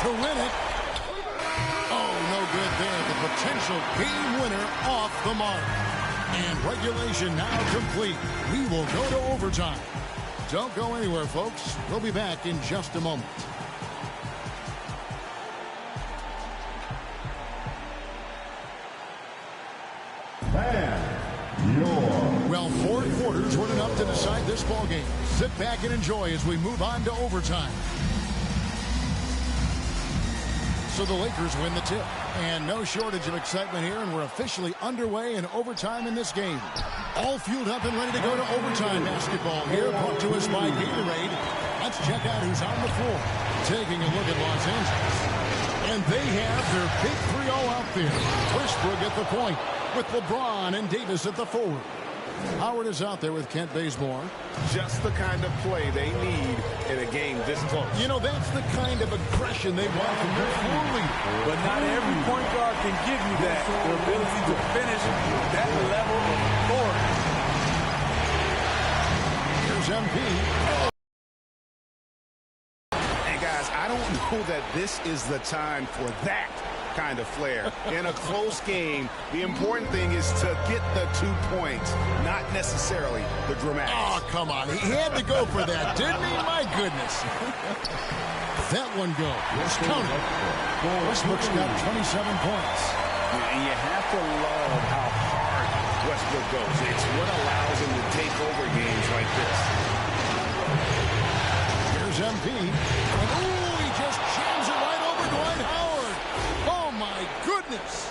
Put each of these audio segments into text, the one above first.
to win it. Oh, no good there. The potential game winner off the mark. And regulation now complete. We will go to overtime. Don't go anywhere, folks. We'll be back in just a moment. Well, 4 quarters weren't enough to decide this ball game. Sit back and enjoy as we move on to overtime. So the Lakers win the tip. And no shortage of excitement here, and we're officially underway in overtime in this game. All fueled up and ready to go to overtime basketball here, brought to us by Gatorade. Let's check out who's on the floor. Taking a look at Los Angeles. And they have their big 3 all out there. Westbrook at the point, with LeBron and Davis at the forward. Howard is out there with Kent Bazemore. Just the kind of play they need in a game this close. You know, that's the kind of aggression they want from their floor leader. But not every point guard can give you that. The ability to finish that level of authority. Here's MP. And guys, I don't know that this is the time for that kind of flair. In a close game, the important thing is to get the 2 points, not necessarily the dramatics. Oh, come on. He had to go for that, didn't he? My goodness. That one goes. Counted. Westbrook's got 27 points. And you have to love how hard Westbrook goes. It's what allows him to take over games like this. Here's MP. And, ooh, he just jams it right over Dwight Howard. Oh, my goodness.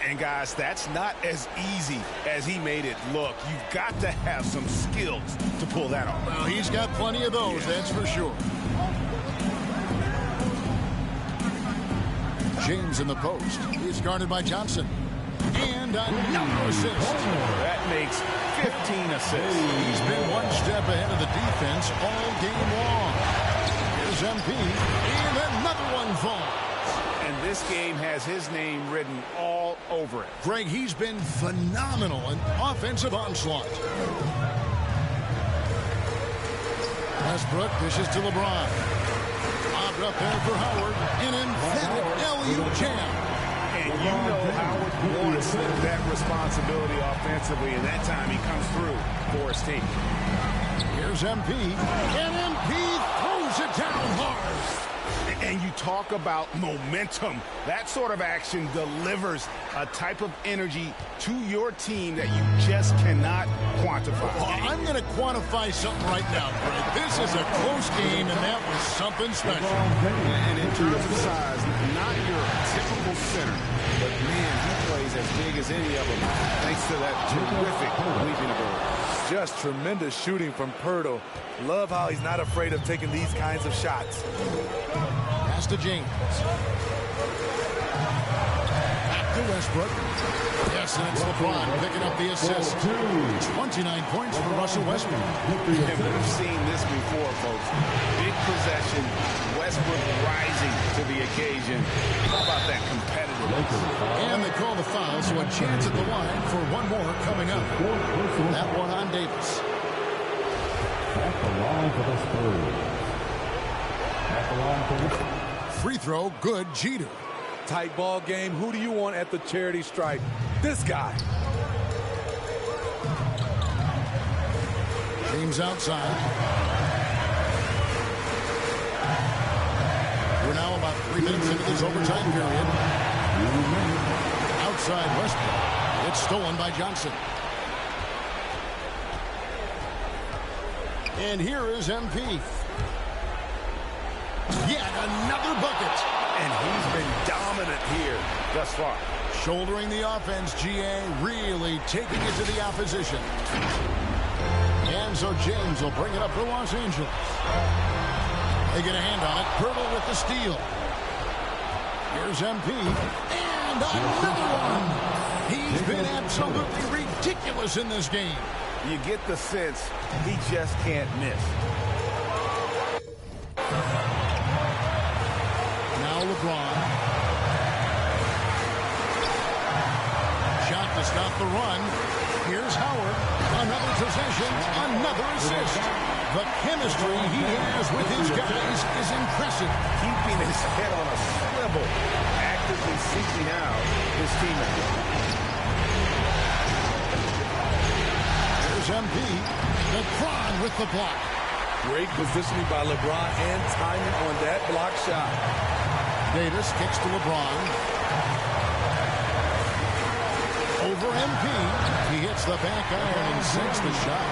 And guys, that's not as easy as he made it look. You've got to have some skills to pull that off. Well, he's got plenty of those, that's for sure. James in the post. He's guarded by Johnson. And another assist. That makes 15 assists. He's been one step ahead of the defense all game long. Here's MP. And another one falls. And this game has his name written all over it. Greg, he's been phenomenal in offensive onslaught. Westbrook dishes to LeBron. Lobbed up there for Howard. An emphatic alley-oop jam. And you know Howard wants that responsibility offensively, and that time he comes through for his team. Here's MP. And MP throws it down hard. And you talk about momentum. That sort of action delivers a type of energy to your team that you just cannot quantify. Well, I'm going to quantify something right now, Greg. This is a close game, and that was something special. And in terms of size, not your typical center, but man, he plays as big as any of them, thanks to that terrific leaping ability. Just tremendous shooting from Poeltl. Love how he's not afraid of taking these kinds of shots. Pass to James. Back to Westbrook. Yes, and it's LeBron picking up the assist. 29 points for Russell Westbrook. And we've seen this before, folks. Big possession, Westbrook rising to the occasion. How about that competitiveness? And they call the foul, so a chance at the line for one more coming up. That one on Davis. At the line for the Spurs. At the line for the Free throw, good. Jeter. Tight ball game. Who do you want at the charity stripe? This guy. James outside. We're now about 3 minutes into this overtime period. Outside Westbrook. It's stolen by Johnson. And here is MP. Yet another bucket. And he's been dominant here thus far. Shouldering the offense, GA really taking it to the opposition. And so James will bring it up for Los Angeles. They get a hand on it. Poeltl with the steal. Here's MP. And another one. He's been absolutely ridiculous in this game. You get the sense he just can't miss. Now LeBron. Shot to stop the run. Here's Howard. Another possession. Another assist. The chemistry he has with his guys is impressive. Keeping his head on a swivel, actively seeking out his teammates. Here's MP. LeBron with the block. Great positioning by LeBron and timing on that block shot. Davis kicks to LeBron. Over MP. He hits the back iron and sinks the shot.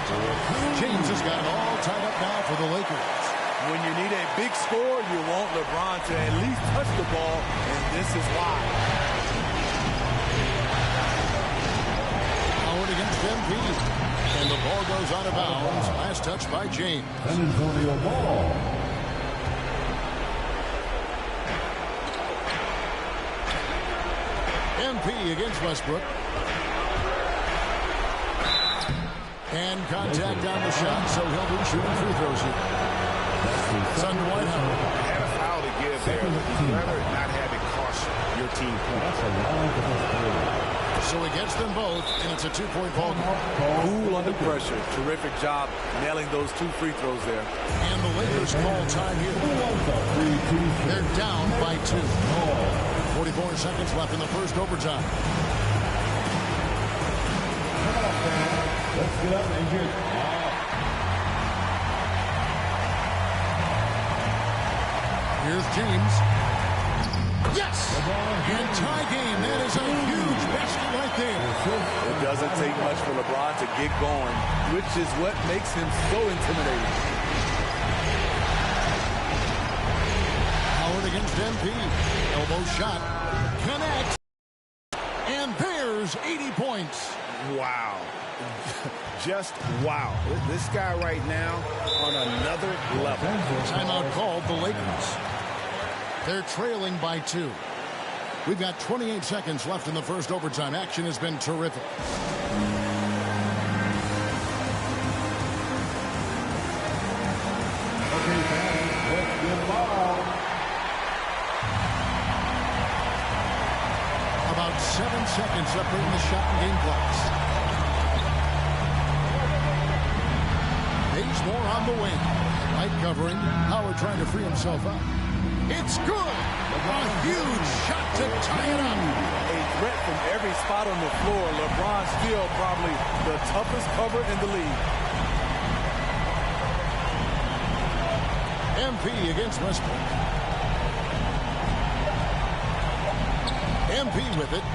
James has got it all tied up now for the Lakers. When you need a big score, you want LeBron to at least touch the ball, and this is why. Howard against MP. And the ball goes out of bounds. Last touch by James. San Antonio ball. MP against Westbrook. And contact on the shot, so he'll be shooting free throws here. It's on Dwight Howard. Had a foul to give there, but you'd rather not have it cost your team points. So he gets them both, and it's a two-point ball game. Cool under pressure. Terrific job nailing those 2 free throws there. And the Lakers call time here. They're down by 2. 44 seconds left in the first overtime. Let's get up and get Here's James. Yes! And tie game. That is a huge basket right there. It doesn't take much for LeBron to get going, which is what makes him so intimidating. Howard against MP. Elbow shot. Connects. And there's 80 points. Wow. Just wow. This guy right now on another level. Timeout called the Lakers. They're trailing by 2. We've got 28 seconds left in the first overtime. Action has been terrific. Okay, fans, let's get ball. About 7 seconds left in the shot and game clocks. Bazemore on the wing. Light covering. Howard trying to free himself up. It's good. A huge shot to tie it up. A threat from every spot on the floor. LeBron still probably the toughest cover in the league. MP against Westbrook. MP with it.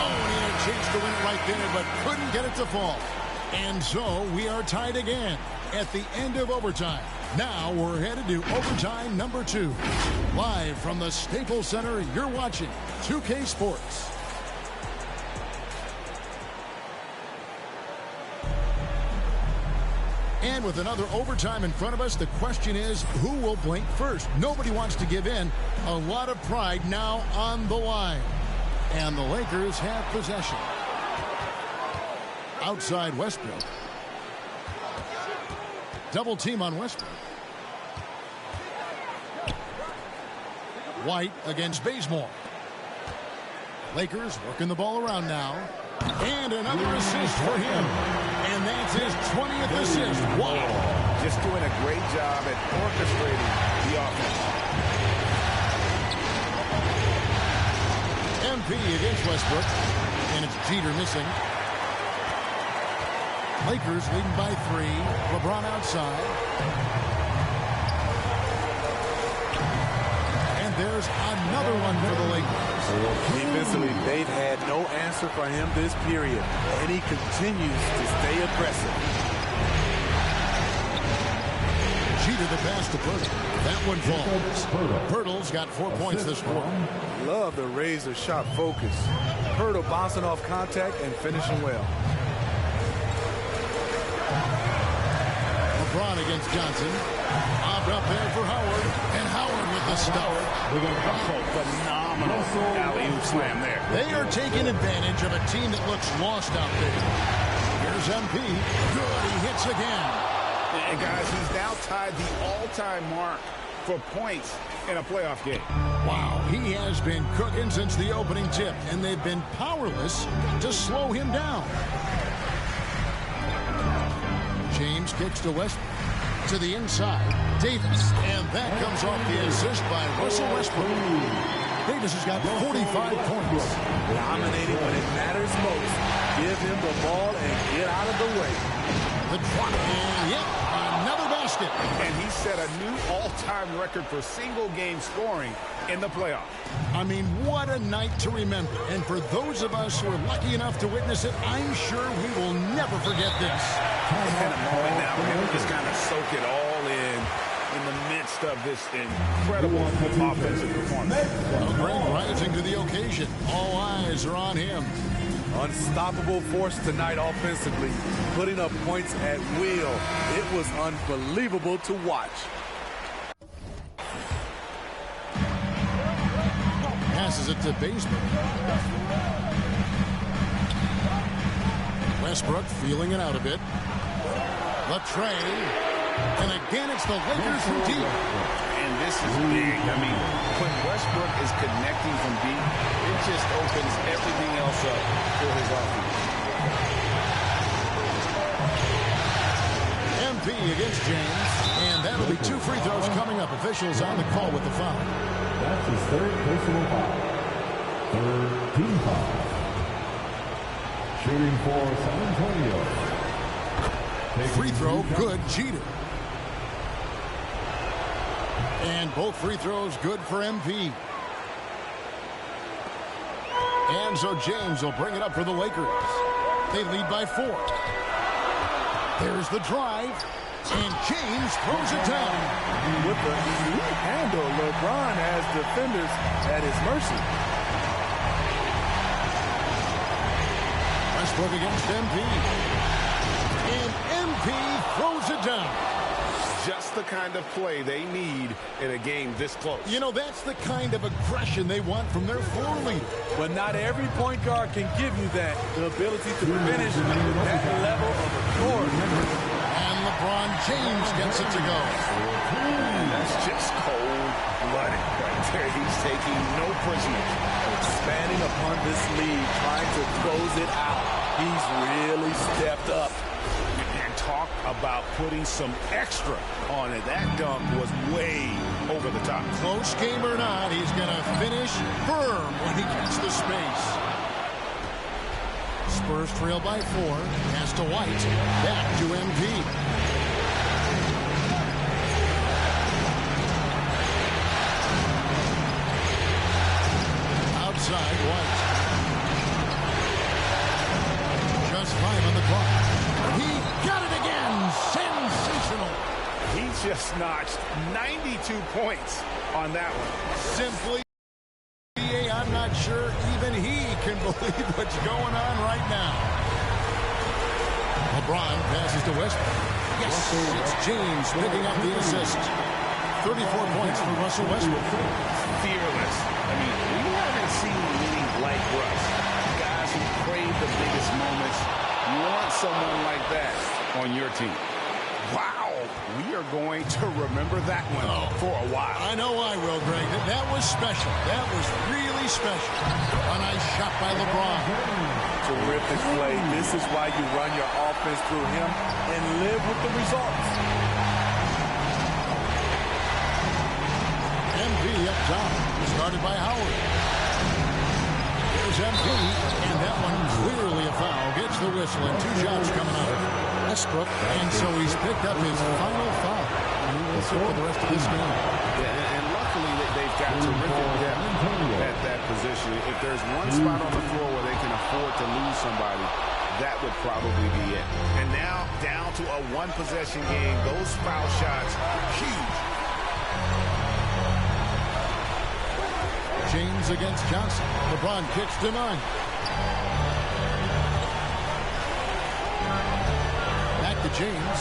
Oh, and he had a chance to win it right there, but couldn't get it to fall. And so we are tied again at the end of overtime. Now we're headed to overtime number 2. Live from the Staples Center, you're watching 2K Sports. And with another overtime in front of us, the question is, who will blink first? Nobody wants to give in. A lot of pride now on the line. And the Lakers have possession. Outside Westbrook. Double team on Westbrook. White against Bazemore. Lakers working the ball around now. And another assist for him. And that's his 20th assist. Wow. Just doing a great job at orchestrating the offense. MP against Westbrook. And it's Jeter missing. Lakers leading by 3. LeBron outside. And there's another one for the Lakers. Defensively, they've had no answer for him this period, and he continues to stay aggressive. Jeter the pass to Pirtle. That one falls. Pirtle's got 4 points this quarter. Love the razor shot focus. Pirtle bouncing off contact and finishing well. LeBron against Johnson. Bobbed up there for Howard. And Howard with the stop. Phenomenal alley-oop slam there. They are taking advantage of a team that looks lost out there. Here's MP. Good. He hits again. And guys, he's now tied the all-time mark for points in a playoff game. Wow. He has been cooking since the opening tip. And they've been powerless to slow him down. James James kicks to Westbrook. To the inside, Davis. And that comes off the assist by Russell Westbrook. Davis has got 45 points. Dominating when it matters most. Give him the ball and get out of the way. The drop. And yep, another basket. And he set a new all-time record for single-game scoring in the playoffs. I mean, what a night to remember. And for those of us who are lucky enough to witness it, I'm sure we will never forget this. In a moment now, we'll just kind of soak it all in the midst of this incredible offensive performance. Well, Greg rising to the occasion. All eyes are on him. Unstoppable force tonight offensively, putting up points at will. It was unbelievable to watch. Passes it to Baseman. Westbrook feeling it out a bit. Latrey. And again, it's the Lakers from deep. And this is big. I mean, when Westbrook is connecting from deep, it just opens everything else up for his offense. MP against James. And that'll be 2 free throws coming up. Officials on the call with the foul. That's his third personal foul. Third team foul. Shooting for San Antonio. Free throw, good. Jeter. And both free throws good for MP. And so James will bring it up for the Lakers. They lead by 4. There's the drive. And James throws it down. With the elite handle, LeBron has defenders at his mercy. Westbrook against MP. And MP throws it down. Just the kind of play they need in a game this close. You know, that's the kind of aggression they want from their floor leader. But not every point guard can give you that. The ability to finish with that level of authority. And LeBron James gets it to go. And that's just cold-blooded right there. He's taking no prisoners. Expanding upon this lead, trying to close it out. He's really stepped up. And talk about putting some extra on it. That dunk was way over the top. Close game or not, he's going to finish firm when he gets the space. Spurs trail by 4. Pass to White. Back to MP. Outside, White. Just 5 on the clock. He got it again. Sensational. He just notched 92 points on that one. Simply, I'm not sure even he can believe what's going on right now. LeBron passes to Westbrook. Yes, it's James picking up the assist. 34 points for Russell Westbrook. Fearless. I mean, we haven't seen many like Russ. Guys who crave the biggest moments. You want someone like that on your team. Wow, we are going to remember that one for a while. I know I will, Greg. That was special. That was really special. A nice shot by LeBron. Terrific play. This is why you run your offense through him and live with the results. MP up top. Started by Howard. There's MP, and that one clearly a foul. Gets the whistle, and 2 shots coming up. Westbrook, and so he's picked up his final foul. He will sit for the rest of this game. Yeah, and luckily they've got terrific depth at that position. If there's one spot on the floor where they can afford to lose somebody, that would probably be it. And now down to a 1-possession game. Those foul shots, huge. James against Johnson. LeBron kicks to 9. Back to James.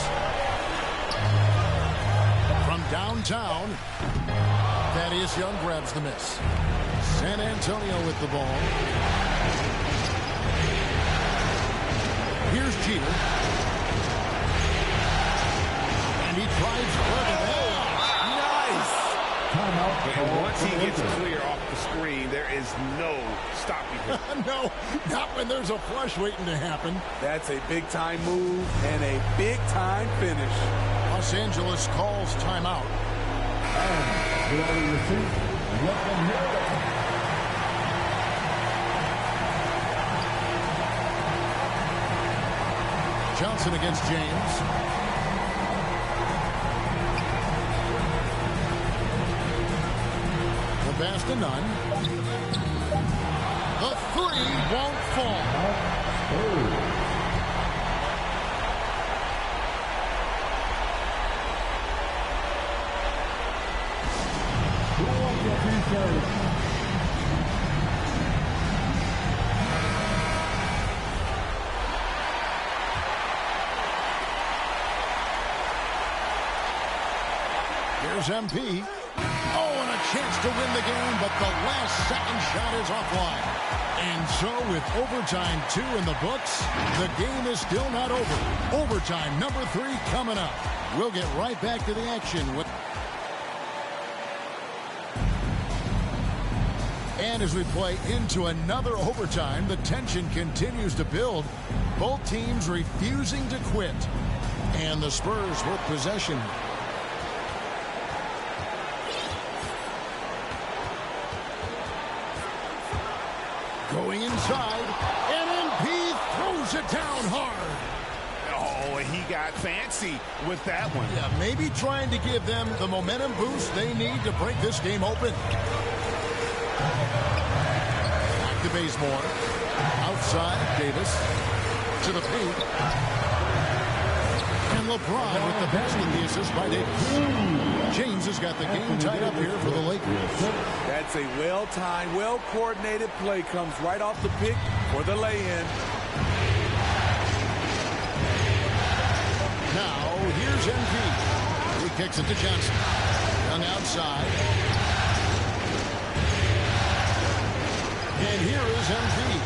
From downtown, Thaddeus Young grabs the miss. San Antonio with the ball. Here's Jeter. And he drives for the ball. Nice. timeout. And once he gets clear off the screen, there is no stopping him. No, not when there's a flush waiting to happen. That's a big-time move and a big-time finish. Los Angeles calls timeout. And the early receipt, let them hear it. Johnson against James. The pass to none. The three won't fall. Here's MP. Oh, and a chance to win the game, but the last second shot is offline. And so with overtime 2 in the books, the game is still not over. Overtime number 3 coming up. We'll get right back to the action with... And as we play into another overtime, the tension continues to build. Both teams refusing to quit. And the Spurs with possession. Going inside, and MP throws it down hard. Oh, he got fancy with that one. Yeah, maybe trying to give them the momentum boost they need to break this game open. Back to Bazemore. Outside, Davis. To the paint. And LeBron with the basket, the assist by Davis. James has got the game tied up here for the Lakers. That's a well-timed, well-coordinated play. Comes right off the pick for the lay-in. Now, here's MP. He kicks it to Johnson. Young outside. And here is MP.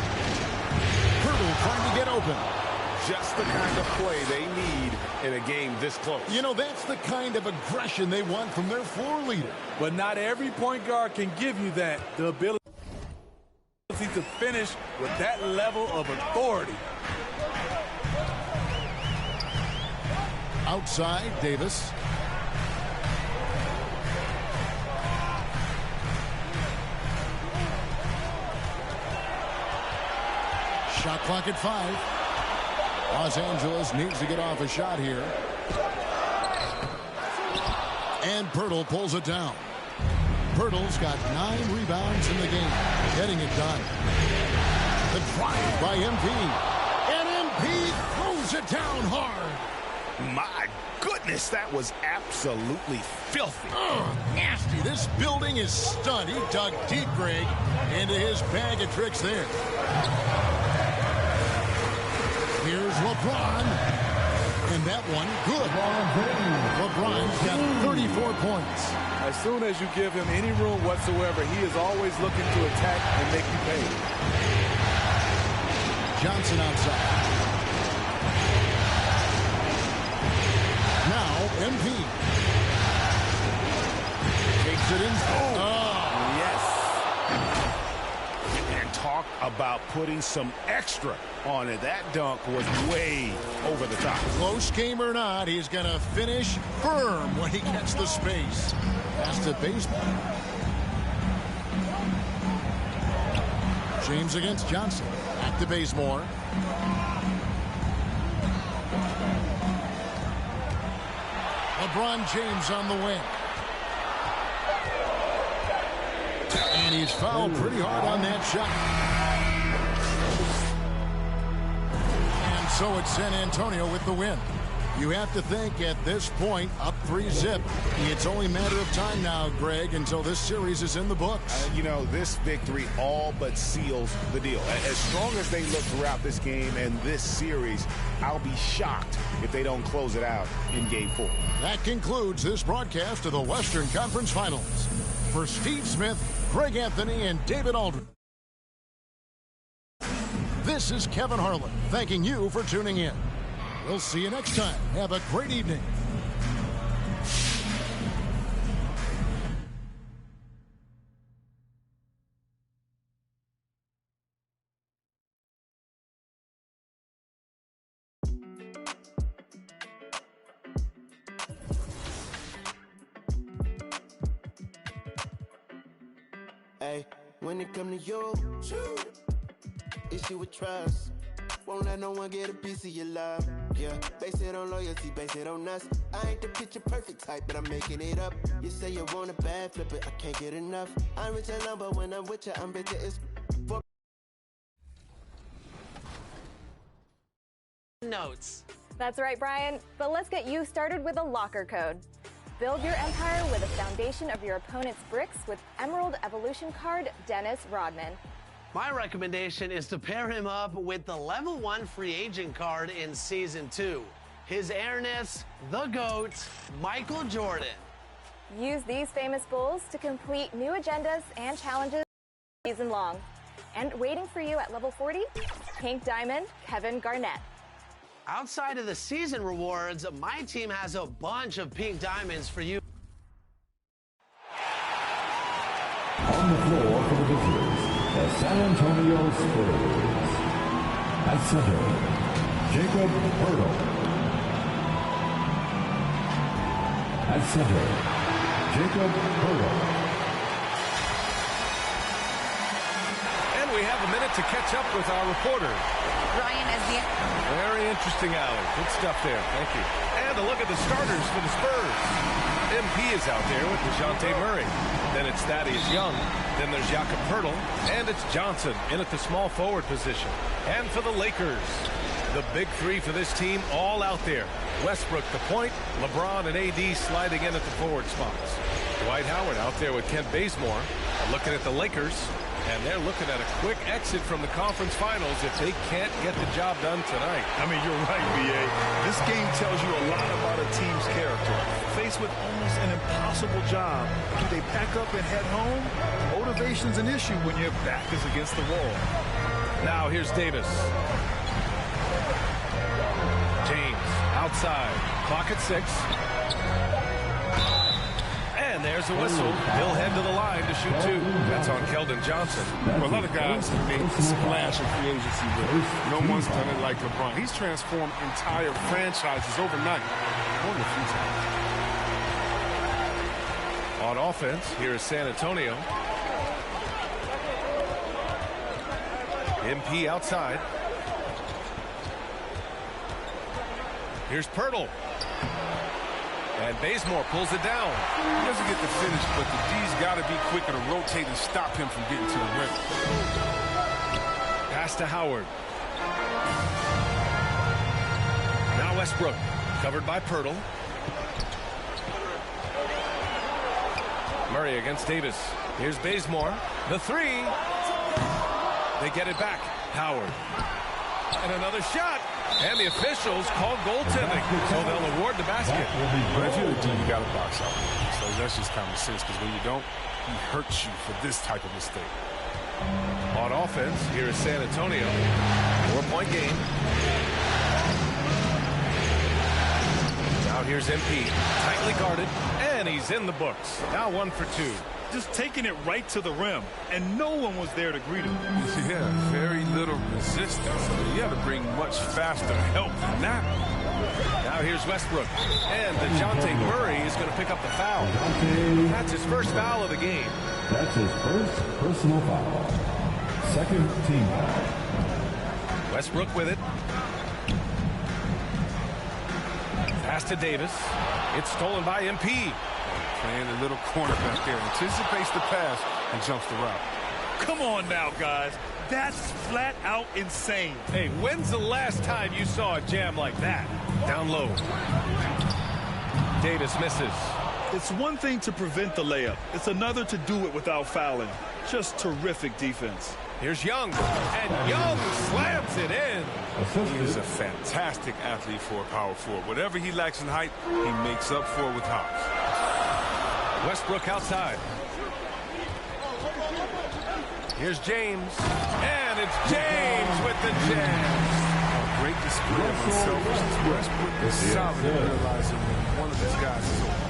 Hurdle trying to get open. Just the kind of play they need in a game this close. You know, that's the kind of aggression they want from their floor leader. But not every point guard can give you that. The ability to finish with that level of authority. Outside, Davis. Shot clock at 5. Los Angeles needs to get off a shot here. And Pirtle pulls it down. Pirtle's got 9 rebounds in the game. Getting it done. The drive by MP. And MP throws it down hard. My goodness, that was absolutely filthy. Nasty. This building is stunned. He dug deep, Greg, into his bag of tricks there. Here's LeBron. And that one, good. LeBron's got 34 points. As soon as you give him any room whatsoever, he is always looking to attack and make you pay. Johnson outside. Now, MP. Takes it in. Yes. And talk about putting some extra on it. That dunk was way over the top. Close game or not, he's going to finish firm when he gets the space. Pass to baseball. James against Johnson. Back to Bazemore. LeBron James on the wing. And he's fouled pretty hard on that shot. And so it's San Antonio with the win. You have to think at this point, up 3-0. It's only a matter of time now, Greg, until this series is in the books. You know, this victory all but seals the deal. As strong as they look throughout this game and this series, I'll be shocked if they don't close it out in Game 4. That concludes this broadcast of the Western Conference Finals. For Steve Smith, Greg Anthony, and David Aldridge, this is Kevin Harlan thanking you for tuning in. We'll see you next time. Have a great evening. Hey, when it come to you, issue with trust. Won't let no one get a piece of your love. Yeah, base it on loyalty, base it on us. I ain't the picture perfect type, but I'm making it up. You say you want a bad flip it, I can't get enough. I'm rich alone, but when I'm with you, I'm bitter. It's for notes. That's right, Brian. But let's get you started with a locker code. Build your empire with a foundation of your opponent's bricks with Emerald Evolution card, Dennis Rodman. My recommendation is to pair him up with the level 1 free agent card in Season 2. His Airness, the GOAT, Michael Jordan. Use these famous bulls to complete new agendas and challenges season long. And waiting for you at level 40, Pink Diamond, Kevin Garnett. Outside of the season rewards, my team has a bunch of pink diamonds for you. On the floor for the visitors, the San Antonio Spurs. At center, Jacob Hurdle. At center, Jacob Hurdle. And we have a minute to catch up with our reporter. Ryan Esdia. Very interesting, Allie. Good stuff there. Thank you. And a look at the starters for the Spurs. MP is out there with DeJounte Murray. Then it's Thaddeus Young. Then there's Jakob Poeltl. And it's Johnson in at the small forward position. And for the Lakers, the big three for this team all out there. Westbrook the point, LeBron and AD sliding in at the forward spots. Dwight Howard out there with Kent Bazemore. Looking at the Lakers. And they're looking at a quick exit from the conference finals if they can't get the job done tonight. I mean, you're right, B.A. This game tells you a lot about a team's character. Faced with almost an impossible job, do they pack up and head home? Motivation's an issue when your back is against the wall. Now here's Davis. James outside. Clock at 6. And there's a whistle. He'll head to the line to shoot 2. That's on Keldon Johnson. Well, a lot of guys have made a splash in free agency, but no one's done it like LeBron. He's transformed entire franchises overnight. Only a few times. On offense, here is San Antonio. MP outside. Here's Poeltl. And Bazemore pulls it down. He doesn't get the finish, but the D's got to be quicker to rotate and stop him from getting to the rim. Pass to Howard. Now Westbrook, covered by Poeltl. Murray against Davis. Here's Bazemore. The 3. They get it back. Howard. And another shot. And the officials called goaltending, so they'll award the basket. But if you're the D, you got to box out. So that's just common sense, because when you don't, he hurts you for this type of mistake. On offense, here is San Antonio. 4-point game. Now here's MP, tightly guarded, and he's in the books. Now 1 for 2. Just taking it right to the rim, and no one was there to greet him. Yeah, very little resistance. You got to bring much faster help than that. Now here's Westbrook, and DeJounte Murray is going to pick up the foul. That's his first foul of the game. That's his first personal foul. Second team foul. Westbrook with it. Pass to Davis. It's stolen by MP. Playing a little cornerback there. Anticipates the pass and jumps the route. Come on now, guys. That's flat out insane. Hey, when's the last time you saw a jam like that? Down low. Davis misses. It's one thing to prevent the layup. It's another to do it without fouling. Just terrific defense. Here's Young, and Young slams it in. He is a fantastic athlete for a power forward. Whatever he lacks in height, he makes up for it with hops. Westbrook outside. Here's James, and it's James with the jam. Great display of unselfishness. Westbrook is solid in realizing one of his guys is open.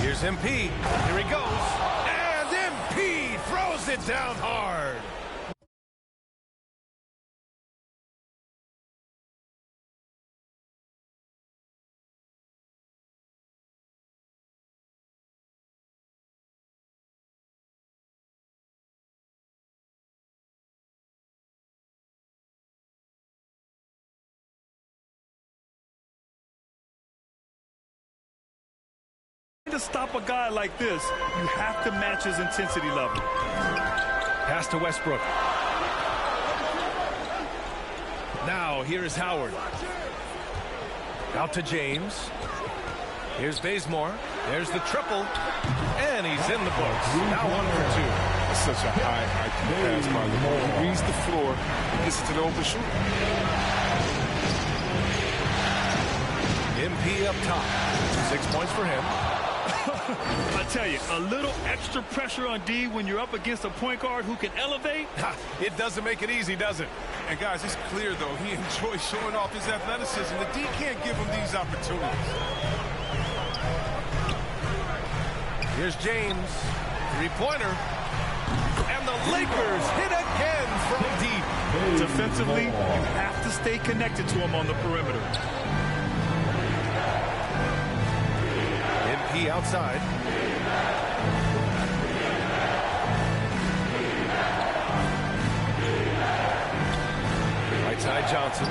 Here's MP. Here he goes. And MP throws it down hard. To stop a guy like this, you have to match his intensity level. Pass to Westbrook. Now, here's Howard. Out to James. Here's Bazemore. There's the triple. And he's in the books. Now 1 for 2. That's such a high IQ pass by Lamar. He reads the floor, gets it to the open shooter. MP up top. 6 points for him. I tell you, a little extra pressure on D when you're up against a point guard who can elevate. It doesn't make it easy, does it? And guys, it's clear, though, he enjoys showing off his athleticism. The D can't give him these opportunities. Here's James. Three-pointer. And the Lakers hit again from deep. Defensively, you have to stay connected to him on the perimeter. MP outside. Right side Johnson.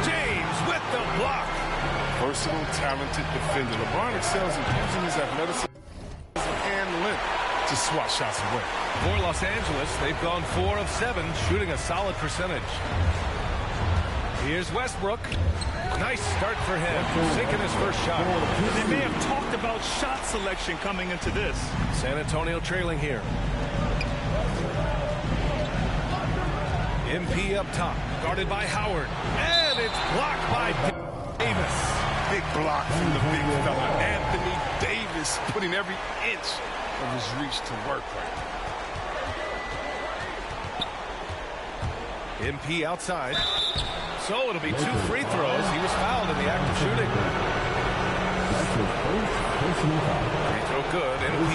James with the block. Versatile, talented defender. LeBron excels in using his athleticism and length to swat shots away. For Los Angeles, they've gone 4 of 7, shooting a solid percentage. Here's Westbrook. Nice start for him, sinking his first shot. They may have talked about shot selection coming into this. San Antonio trailing here. MP up top, guarded by Howard. And it's blocked by Davis. Big block from the big fella. Anthony Davis putting every inch of his reach to work right now. MP outside. So it'll be 2 free throws. He was fouled in the act of shooting. Free throw good, MP.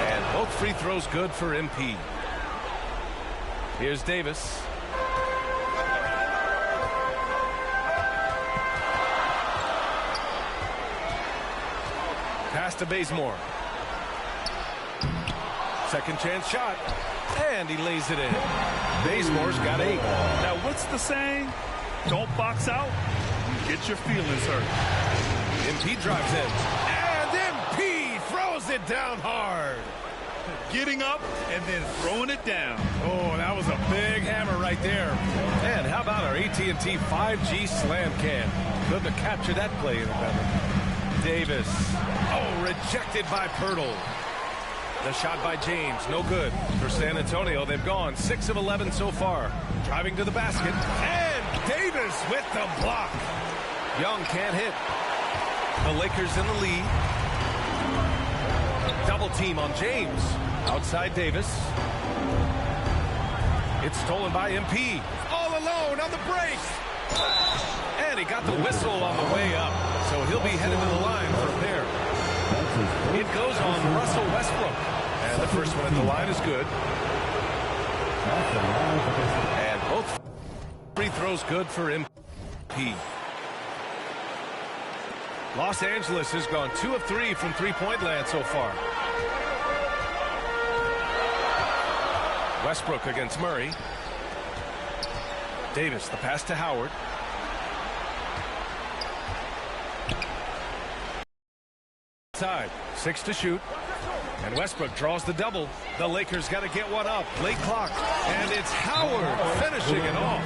And both free throws good for MP. Here's Davis. Pass to Bazemore. Second chance shot. And he lays it in. Bazemore's got 8. Now, what's the saying? Don't box out. You get your feelings hurt. MP drives in. And MP throws it down hard. Getting up and then throwing it down. Oh, that was a big hammer right there. And how about our AT&T 5G slam cam? Couldn't have captured that play any better. Davis. Oh, rejected by Pirtle. The shot by James, no good. For San Antonio, they've gone 6 of 11 so far. Driving to the basket. And Davis with the block. Young can't hit. The Lakers in the lead. Double team on James. Outside Davis. It's stolen by MP. All alone on the break. And he got the whistle on the way up. So he'll be headed to the line for a pair. It goes on Russell Westbrook. And the first one at the line is good. And both free throws good for MP. Los Angeles has gone 2 of 3 from three-point land so far. Westbrook against Murray. Davis, the pass to Howard. Side, 6 to shoot. And Westbrook draws the double. The Lakers got to get one up. Late clock. And it's Howard finishing it off.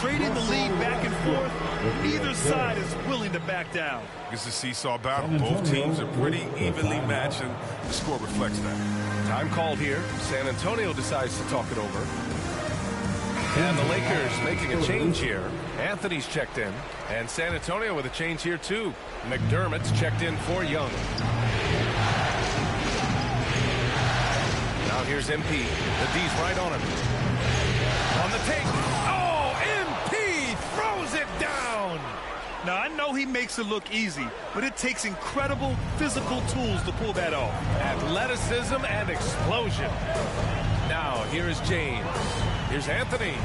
Trading the lead back and forth. Neither side is willing to back down. It's a seesaw battle. Both teams are pretty evenly matched, and the score reflects that. Time called here. San Antonio decides to talk it over. And the Lakers making a change here. Anthony's checked in. And San Antonio with a change here, too. McDermott's checked in for Young. Now here's MP. The D's right on him. On the take. Oh, MP throws it down. Now, I know he makes it look easy, but it takes incredible physical tools to pull that off. Athleticism and explosion. Now, here is James. Here's Anthony.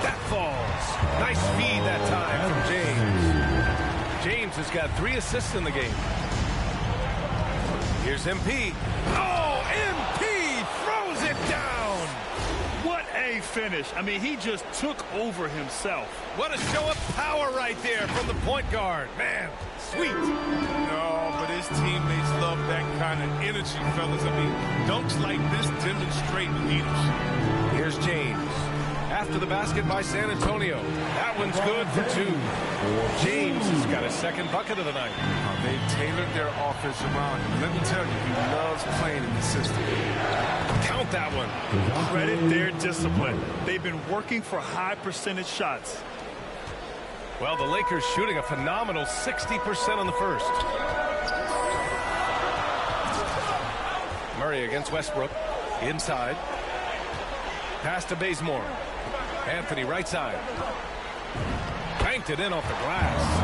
That falls. Nice speed that time from James. James has got 3 assists in the game. Here's MP. Oh, MP throws it down. What a finish. I mean, he just took over himself. What a show of power right there from the point guard. Man, sweet. No, but his teammates love that kind of energy, fellas. I mean, dunks like this demonstrate leadership. Here's James. After the basket by San Antonio. That one's good for 2. James has got his second bucket of the night. They've tailored their offense around him. Let me tell you, he loves playing in the system. Count that one. Credit their discipline. They've been working for high percentage shots. Well, the Lakers shooting a phenomenal 60% on the first. Murray against Westbrook. Inside. Pass to Bazemore. Anthony right side. Banked it in off the glass.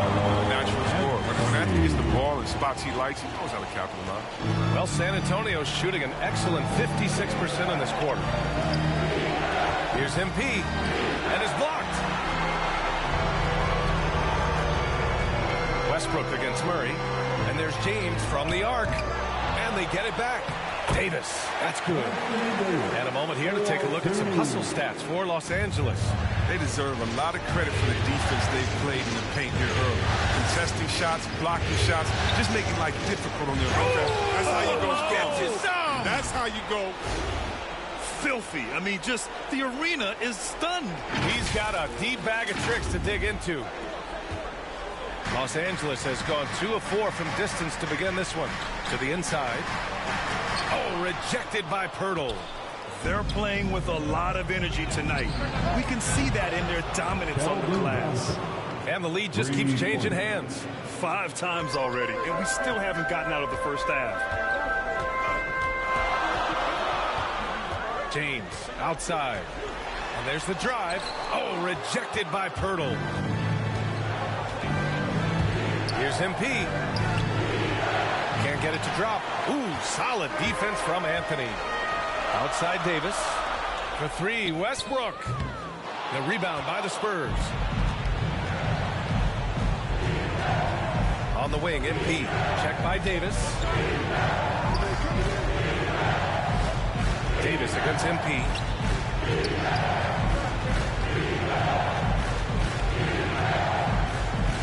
Natural score. When Anthony gets the ball in spots he likes, he knows how to capitalize. Well, San Antonio's shooting an excellent 56% in this quarter. Here's MP. And is blocked. Westbrook against Murray. And there's James from the arc. And they get it back. Davis, that's good. And a moment here to take a look at some hustle stats for Los Angeles. They deserve a lot of credit for the defense they've played in the paint here early. Contesting shots, blocking shots, just making life difficult on their offense. That's how you go. That's how you go. Filthy. I mean, just the arena is stunned. He's got a deep bag of tricks to dig into. Los Angeles has gone 2 of 4 from distance to begin this one. To the inside. Oh, rejected by Pirtle. They're playing with a lot of energy tonight. We can see that in their dominance on the glass. And the lead just keeps changing hands. 5 times already, and we still haven't gotten out of the first half. James outside. And there's the drive. Oh, rejected by Pirtle. Here's MP. Can't get it to drop. Ooh, solid defense from Anthony. Outside Davis. For 3, Westbrook. The rebound by the Spurs. On the wing, MP. Check by Davis. Davis against MP.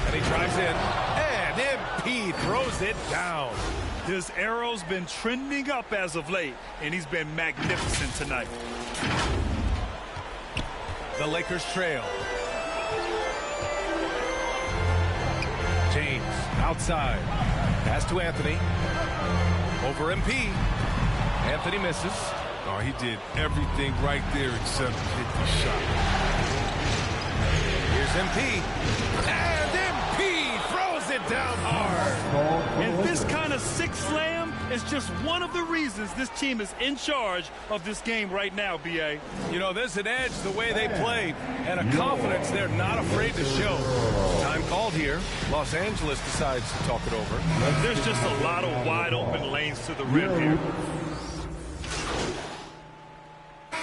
And he drives in. And MP throws it down. His arrow's been trending up as of late, and he's been magnificent tonight. The Lakers trail. James outside. Pass to Anthony. Over MP. Anthony misses. Oh, he did everything right there except hit the shot. Here's MP. And MP throws it down hard. And this kind of sick slam is just one of the reasons this team is in charge of this game right now, B.A. You know, there's an edge the way they played and a confidence they're not afraid to show. Time called here. Los Angeles decides to talk it over. There's just a lot of wide open lanes to the rim here.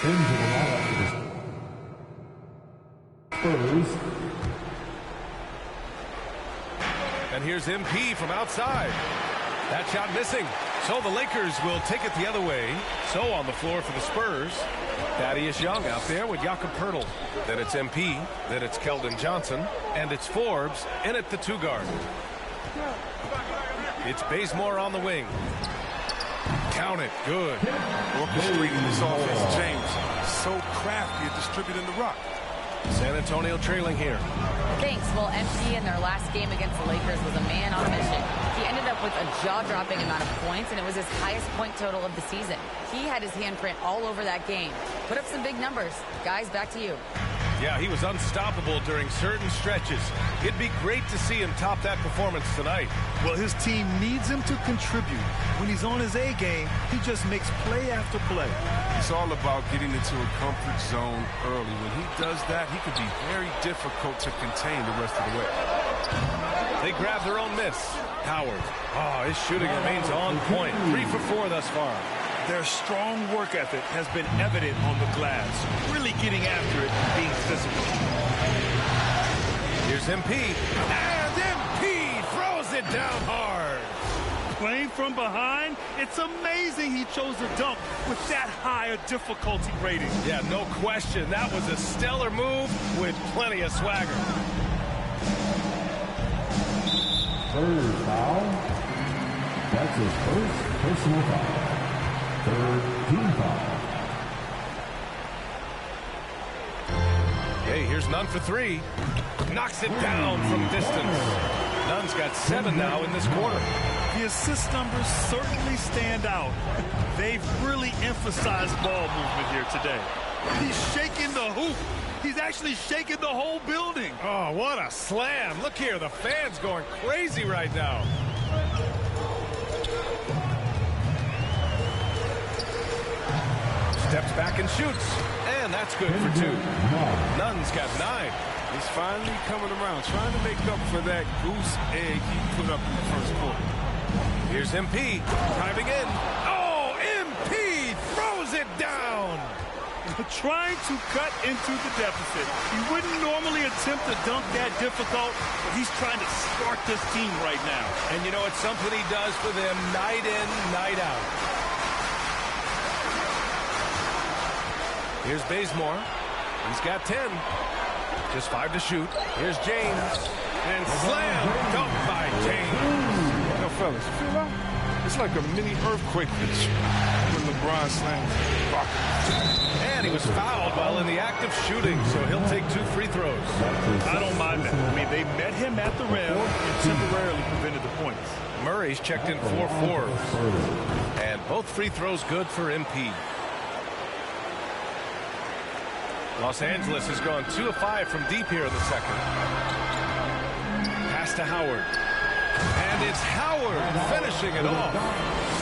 Into the lineup for the Spurs. And here's MP from outside. That shot missing. So the Lakers will take it the other way. So on the floor for the Spurs, Thaddeus Young out there with Jakob Poeltl. Then it's MP. Then it's Keldon Johnson. And it's Forbes in at the 2 guard. It's Bazemore on the wing. Count it. Good. Orchestrating this offense, James. So crafty at distributing the rock. San Antonio trailing here. Thanks. Well, MP in their last game against the Lakers was a man on a mission. He ended up with a jaw-dropping amount of points, and it was his highest point total of the season. He had his handprint all over that game. Put up some big numbers. Guys, back to you. Yeah, he was unstoppable during certain stretches. It'd be great to see him top that performance tonight. Well, his team needs him to contribute. When he's on his A game, he just makes play after play. It's all about getting into a comfort zone early. When he does that, he can be very difficult to contain the rest of the way. They grab their own miss. Howard. Oh, his shooting remains on point. 3 for 4 thus far. Their strong work ethic has been evident on the glass, really getting after it and being physical. Here's MP. And MP throws it down hard. Playing from behind, it's amazing he chose a dunk with that high a difficulty rating. Yeah, no question. That was a stellar move with plenty of swagger. Third foul. That's his first personal foul. Third team foul. Hey, here's Nunn for three. Knocks it down from distance. Nunn's got 7 now in this quarter. The assist numbers certainly stand out. They've really emphasized ball movement here today. He's shaking the hoop. He's actually shaking the whole building. Oh, what a slam. Look here, the fans going crazy right now. Steps back and shoots. And that's good for 2. Nunn's got 9. He's finally coming around, trying to make up for that goose egg he put up in the first quarter. Here's MP driving in. Oh, MP throws it down. Trying to cut into the deficit. He wouldn't normally attempt to dunk that difficult, but he's trying to start this team right now. And you know, it's something he does for them night in, night out. Here's Bazemore. He's got 10. Just 5 to shoot. Here's James. And slam dunk by James. Now, fellas, you feel that? It's like a mini earthquake when LeBron slams Rocket. And he was fouled while in the act of shooting, so he'll take 2 free throws. I don't mind that. I mean, they met him at the rim and temporarily prevented the points. Murray's checked in 4 fours. And both free throws good for MP. Los Angeles has gone 2 of 5 from deep here in the second. Pass to Howard. And it's Howard finishing it off.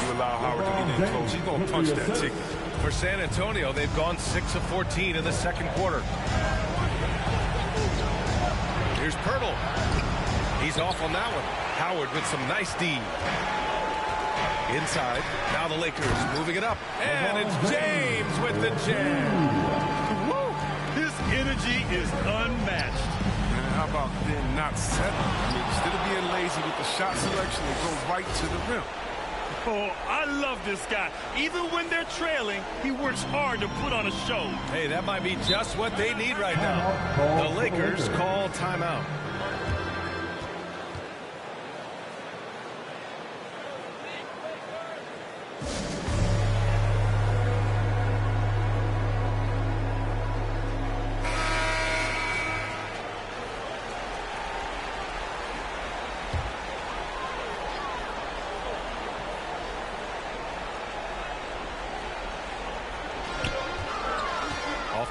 You allow Howard to get in close, he's going to punch that ticket. For San Antonio, they've gone 6 of 14 in the second quarter. Here's Pirtle. He's off on that one. Howard with some nice D. Inside. Now the Lakers moving it up. And it's James with the jam. Woo! His energy is unmatched. Man, how about them not settling? I mean, instead of being lazy with the shot selection, they go right to the rim. Oh, I love this guy. Even when they're trailing, he works hard to put on a show. Hey, that might be just what they need right now. The Lakers call timeout.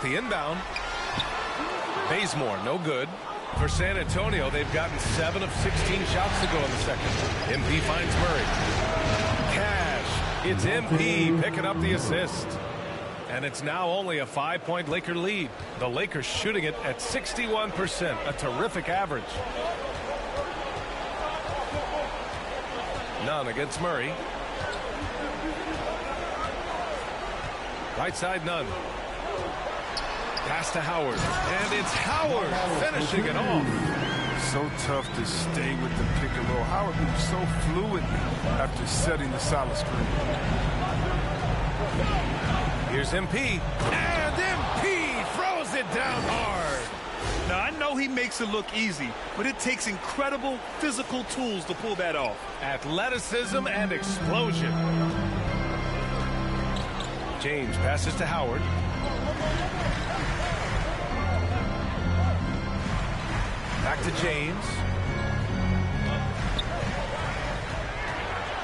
The inbound. Bazemore, no good. For San Antonio, they've gotten 7 of 16 shots to go in the second. MP finds Murray. Cash. It's MP picking up the assist. And it's now only a 5-point Laker lead. The Lakers shooting it at 61%, a terrific average. Nunn against Murray. Right side, Nunn. Pass to Howard. And it's Howard finishing it off. So tough to stay with the pick and roll. Howard moves so fluidly after setting the solid screen. Here's MP. And MP throws it down hard. Now, I know he makes it look easy, but it takes incredible physical tools to pull that off. Athleticism and explosion. James passes to Howard. Back to James.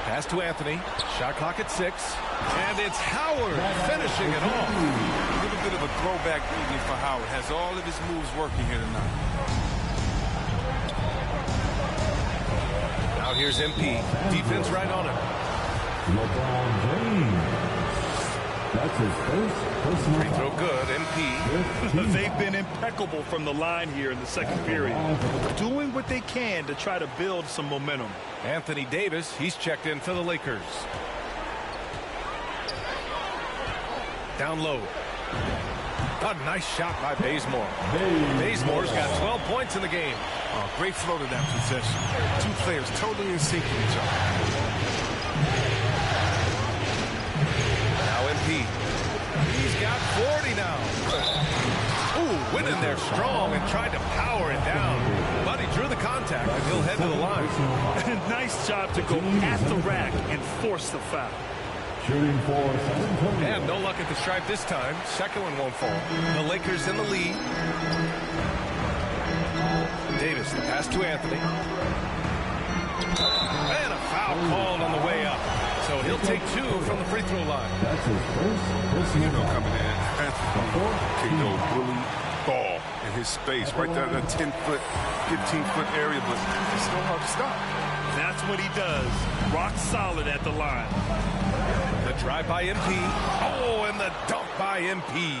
Pass to Anthony. Shot clock at 6. And it's Howard finishing it off. A little bit of a throwback evening for Howard. Has all of his moves working here tonight. Now here's MP. Defense right on him. LeBron James. That's his first personal free throw good, MP. They've been impeccable from the line here in the second period. Doing what they can to try to build some momentum. Anthony Davis, he's checked in for the Lakers. Down low. A nice shot by Bazemore. Bazemore's got 12 points in the game. Oh, great flow to that possession. 2 players totally in sync with each other. He's got 40 now. Ooh, went in there strong and tried to power it down. But he drew the contact. contact, and he'll head to the line. Nice job to go at the rack and force the foul. Shooting for San Antonio. And no luck at the stripe this time. Second one won't fall. The Lakers in the lead. Davis, the pass to Anthony. And a foul called on the way up. So he'll take 2 from the free throw line. That's his first personal foul. Coming in, Anthony can go bully ball in his space. Right there in that 10-foot, 15-foot area, but it's so hard to stop. That's what he does. Rock solid at the line. The drive by MP. Oh, and the dunk by MP.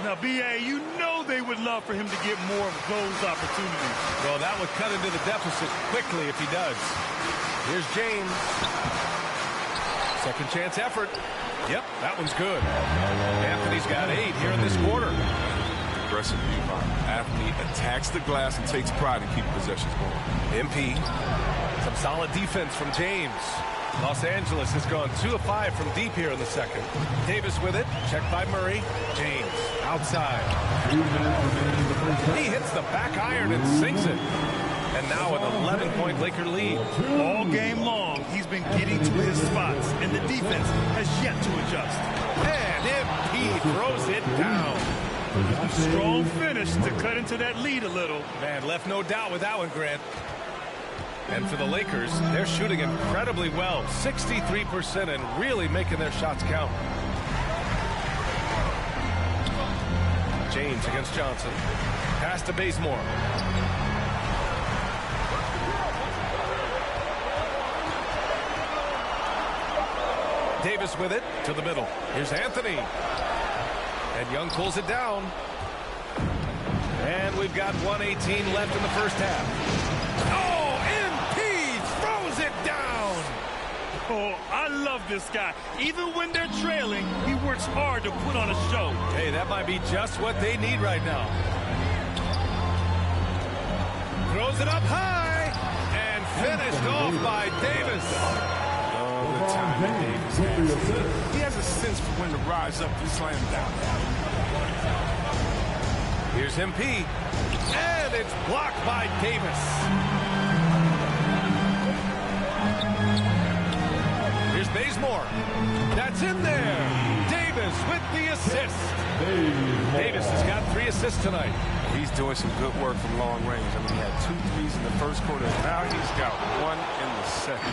Now, B.A., you know they would love for him to get more of those opportunities. Well, that would cut into the deficit quickly if he does. Here's James. Second chance effort. Yep, that one's good. Anthony's got 8 here in this quarter. Aggressive by Anthony attacks the glass and takes pride in keeping possessions going. MP. Some solid defense from James. Los Angeles has gone 2 of 5 from deep here in the second. Davis with it. Checked by Murray. James outside. He hits the back iron and sinks it. And now an 11-point Laker lead. All game long, he's been getting to his spots, and the defense has yet to adjust. And MP throws it down. A strong finish to cut into that lead a little. Man, left no doubt with that one, Grant. And for the Lakers, they're shooting incredibly well, 63%, and really making their shots count. James against Johnson. Pass to Bazemore. Davis with it to the middle. Here's Anthony. And Young pulls it down. And we've got 1:18 left in the first half. Oh! It down. Oh, I love this guy. Even when they're trailing, he works hard to put on a show. Hey, that might be just what they need right now. Throws it up high and finished off by Davis. All the time Davis. He has a sense for when to rise up and slam down. Here's MP. And it's blocked by Davis. Here's Bazemore. That's in there. Davis with the assist. Davis has got 3 assists tonight. He's doing some good work from long range. I mean, he had 2 threes in the first quarter. Now he's got 1 in the second.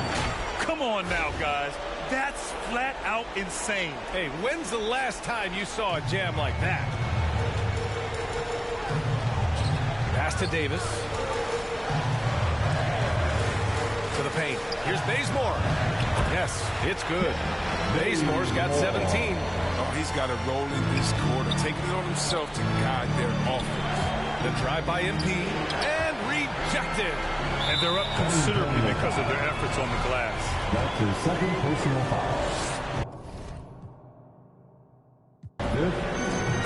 Come on now, guys. That's flat out insane. Hey, when's the last time you saw a jam like that? Pass to Davis. To the paint. Here's Bazemore. Yes, it's good. Bazemore's got 17. Oh, he's got to roll in this quarter, taking it on himself to guide their offense. The drive by MP and rejected. And they're up considerably because of their efforts on the glass. That's his second personal foul.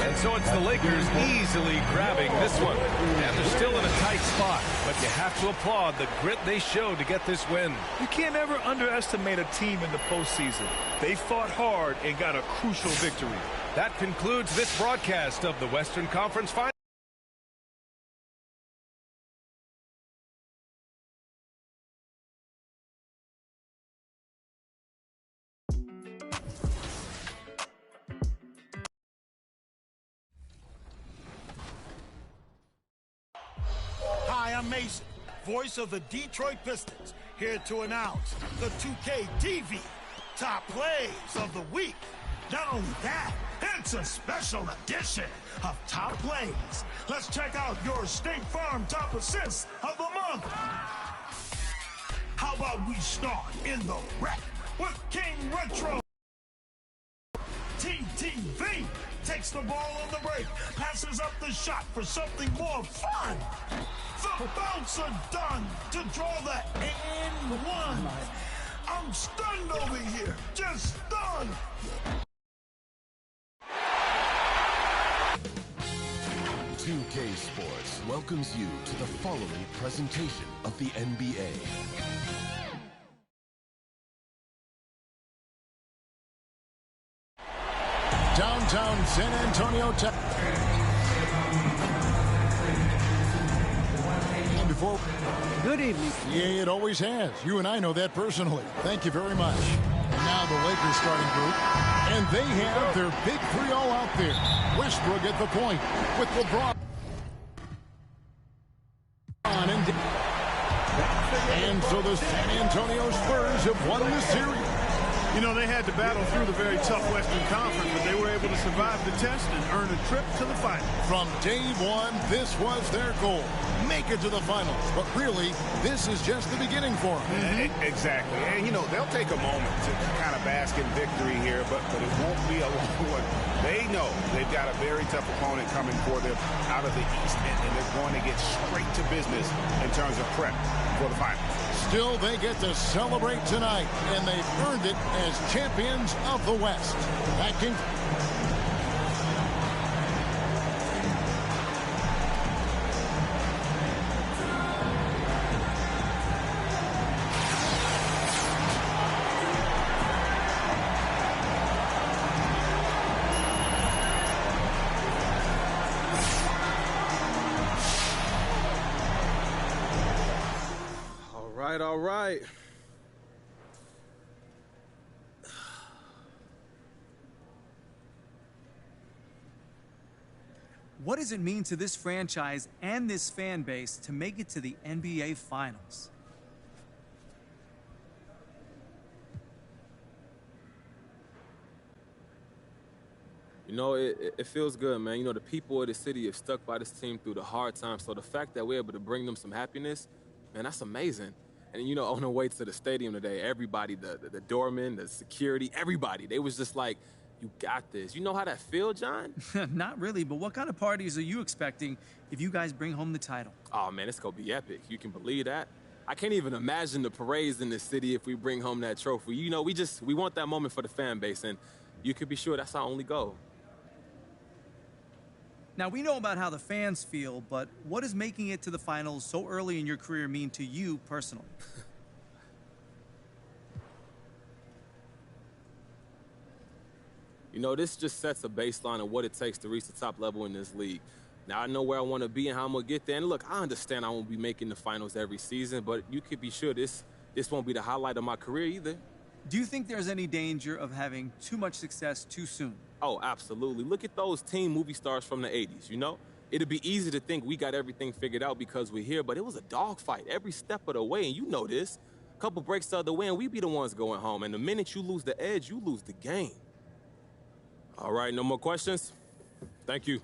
And so it's the Lakers easily grabbing this one. And they're still in a tight spot, but you have to applaud the grit they showed to get this win. You can't ever underestimate a team in the postseason. They fought hard and got a crucial victory. That concludes this broadcast of the Western Conference Finals. Hi, I'm Mason, voice of the Detroit Pistons, here to announce the 2K TV Top Plays of the Week. Not only that, it's a special edition of Top Plays. Let's check out your State Farm Top Assists of the Month. How about we start in the wreck with King Retro. TTV takes the ball on the break, passes up the shot for something more fun. The bouncer done to draw the and one. I'm stunned over here, just stunned. .2K Sports welcomes you to the following presentation of the NBA. Downtown San Antonio, for... Good evening. Yeah, it always has. You and I know that personally. Thank you very much. And now the Lakers starting group. And they have their big three all out there. Westbrook at the point with LeBron. And so the San Antonio Spurs have won the series. You know, they had to battle through the very tough Western Conference, but they were able to survive the test and earn a trip to the finals. From day one, this was their goal. Make it to the finals. But really, this is just the beginning for them. Exactly. And, you know, they'll take a moment to kind of bask in victory here, but it won't be a long one. They know they've got a very tough opponent coming for them out of the East, and they're going to get straight to business in terms of prep for the finals. Still, they get to celebrate tonight, and they've earned it as champions of the West. That can... All right. What does it mean to this franchise and this fan base to make it to the NBA Finals? You know, it feels good, man. You know, the people of the city have stuck by this team through the hard times, so the fact that we're able to bring them some happiness, man, that's amazing. And, you know, on the way to the stadium today, everybody, the doormen, the security, everybody, they was just like, you got this. You know how that feel, John? Not really, but what kind of parties are you expecting if you guys bring home the title? Oh, man, it's going to be epic. You can believe that? I can't even imagine the parades in the city if we bring home that trophy. You know, we want that moment for the fan base, and you can be sure that's our only goal. Now, we know about how the fans feel, but what does making it to the finals so early in your career mean to you personally? You know, this just sets a baseline of what it takes to reach the top level in this league. Now, I know where I want to be and how I'm going to get there. And look, I understand I won't be making the finals every season, but you could be sure this won't be the highlight of my career either. Do you think there's any danger of having too much success too soon? Oh, absolutely. Look at those teen movie stars from the 80s, you know? It'd be easy to think we got everything figured out because we're here, but it was a dogfight every step of the way, and you know this. A couple breaks the other way, and we be the ones going home. And the minute you lose the edge, you lose the game. All right, no more questions? Thank you.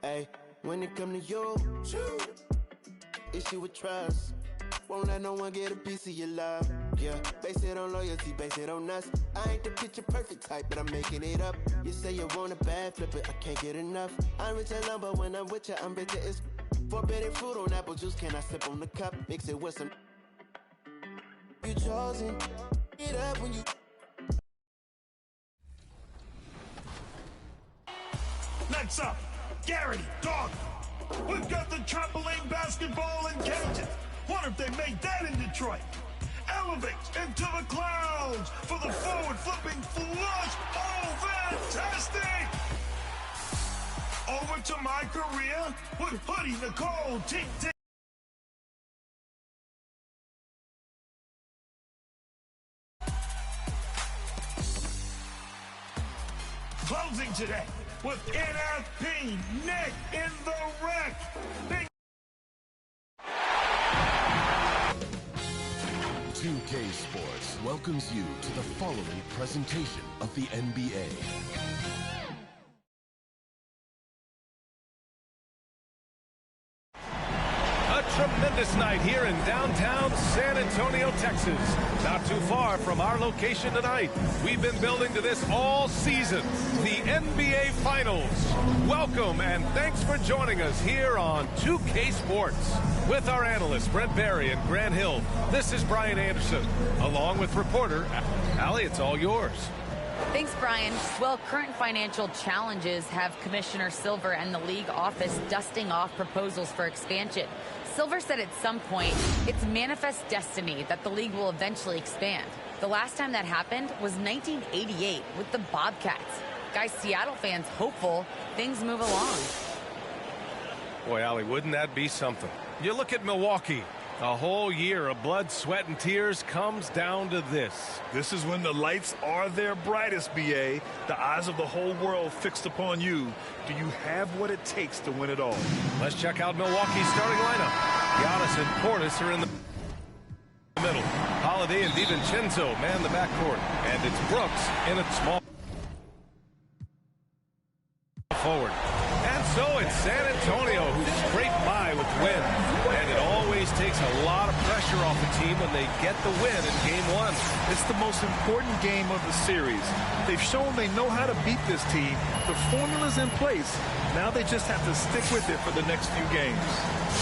Hey, when it come to you, issue with trust. Won't let no one get a piece of your love. Yeah, base it on loyalty, base it on us. I ain't the picture perfect type, but I'm making it up. You say you want a bad, flip it, I can't get enough. I'm rich and lumber, when I'm with you, I'm bitter as forbidden fruit on apple juice. Can I sip on the cup? Mix it with some. You chosen. Get up when you. Next up, Garrity, Dog. We've got the trampoline basketball in cages. Wonder if they made that in Detroit. Elevates into the clouds for the forward flipping flush. Oh, fantastic! Over to my career with Hoodie Nicole Tink. Closing today with NFP, Nick in the wreck. 2K Sports welcomes you to the following presentation of the NBA. A tremendous night here in downtown San Antonio, Texas. Not too far from our location tonight. We've been building to this all season, the NBA Finals. Welcome and thanks for joining us here on 2K Sports. With our analysts, Brent Barry and Grant Hill, this is Brian Anderson, along with reporter Allie. It's all yours. Thanks, Brian. Well, current financial challenges have Commissioner Silver and the league office dusting off proposals for expansion. Silver said at some point it's manifest destiny that the league will eventually expand. The last time that happened was 1988 with the Bobcats. Guys, Seattle fans hopeful things move along. Boy, Allie, wouldn't that be something? You look at Milwaukee. A whole year of blood, sweat, and tears comes down to this. This is when the lights are their brightest, B.A. The eyes of the whole world fixed upon you. Do you have what it takes to win it all? Let's check out Milwaukee's starting lineup. Giannis and Portis are in the middle. Holiday and DiVincenzo man the backcourt. And it's Brooks in a small forward. And so it's San Antonio who scraped by with wins. And it always takes a lot of pressure off the team when they get the win in Game 1. It's the most important game of the series. They've shown they know how to beat this team. The formula's in place. Now they just have to stick with it for the next few games.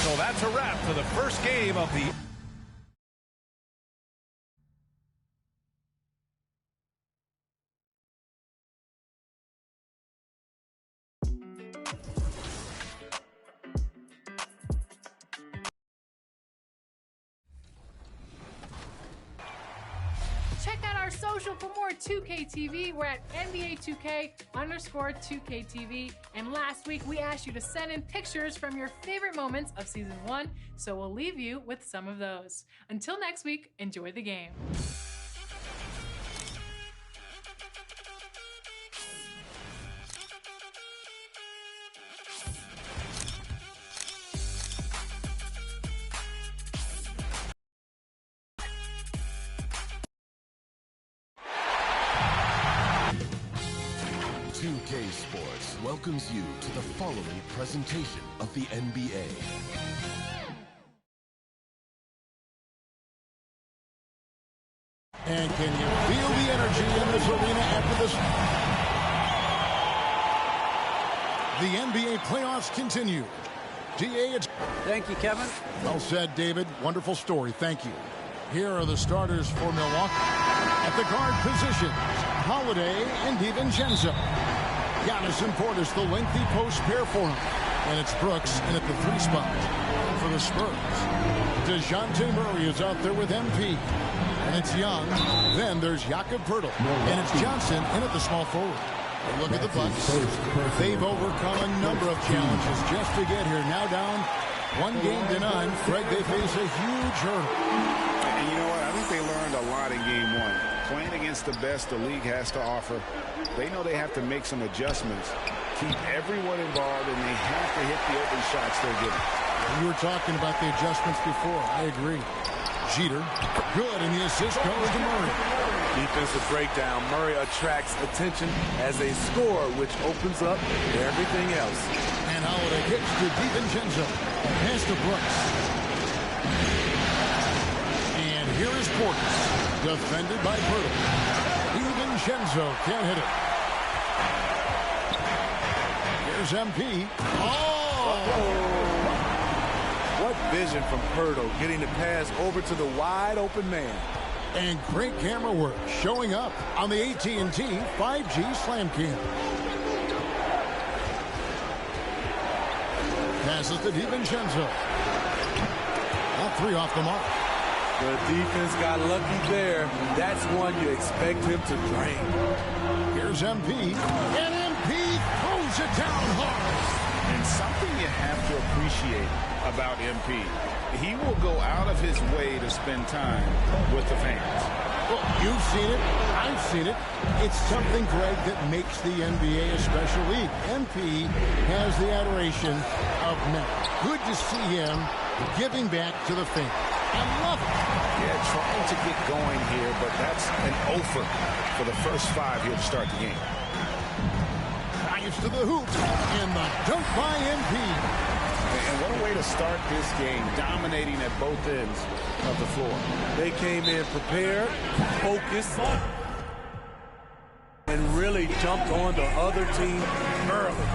So that's a wrap for the first game of the Check out our social for more 2K TV. We're at NBA 2K_2K TV. And last week we asked you to send in pictures from your favorite moments of Season 1, so we'll leave you with some of those. Until next week, enjoy the game. Sports welcomes you to the following presentation of the NBA. And can you feel the energy in this arena after this? The NBA playoffs continue. GA, thank you, Kevin. Well said, David. Wonderful story. Thank you. Here are the starters for Milwaukee. At the guard positions, Holiday and DiVincenzo. Giannis and Portis, the lengthy post pair for him. And it's Brooks in at the 3 spot for the Spurs. DeJounte Murray is out there with MP. And it's Young. Then there's Jakob Poeltl. And it's Johnson in at the small forward. And look at the Bucks. They've overcome a number of challenges just to get here. Now down 1-0. Greg, they face a huge hurdle. And you know what? I think they learned a lot in Game 1. Playing against the best the league has to offer, they know they have to make some adjustments, keep everyone involved, and they have to hit the open shots they're getting. You were talking about the adjustments before. I agree. Jeter, good, and the assist goes to Murray. Defensive breakdown. Murray attracts attention as a scorer, which opens up everything else. And Holiday kicks to DiVincenzo. Pass to Brooks. And here is Portis. Defended by Poeltl. DiVincenzo can't hit it. Here's MP. Oh! What vision from Poeltl, getting the pass over to the wide open man. And great camera work showing up on the AT&T 5G Slam Cam. Passes to DiVincenzo. All 3 off the mark. The defense got lucky there. That's one you expect him to drain. Here's MP. And MP throws it down hard. And something you have to appreciate about MP, he will go out of his way to spend time with the fans. Well, you've seen it. I've seen it. It's something, Greg, that makes the NBA a special league. MP has the adoration of men. Good to see him giving back to the fans. I love it. Yeah, trying to get going here, but that's an offer for the first 5 here to start the game. Drives to the hoop, and the dunk by MP. And what a way to start this game, dominating at both ends of the floor. They came in prepared, focused, and really jumped on the other team early.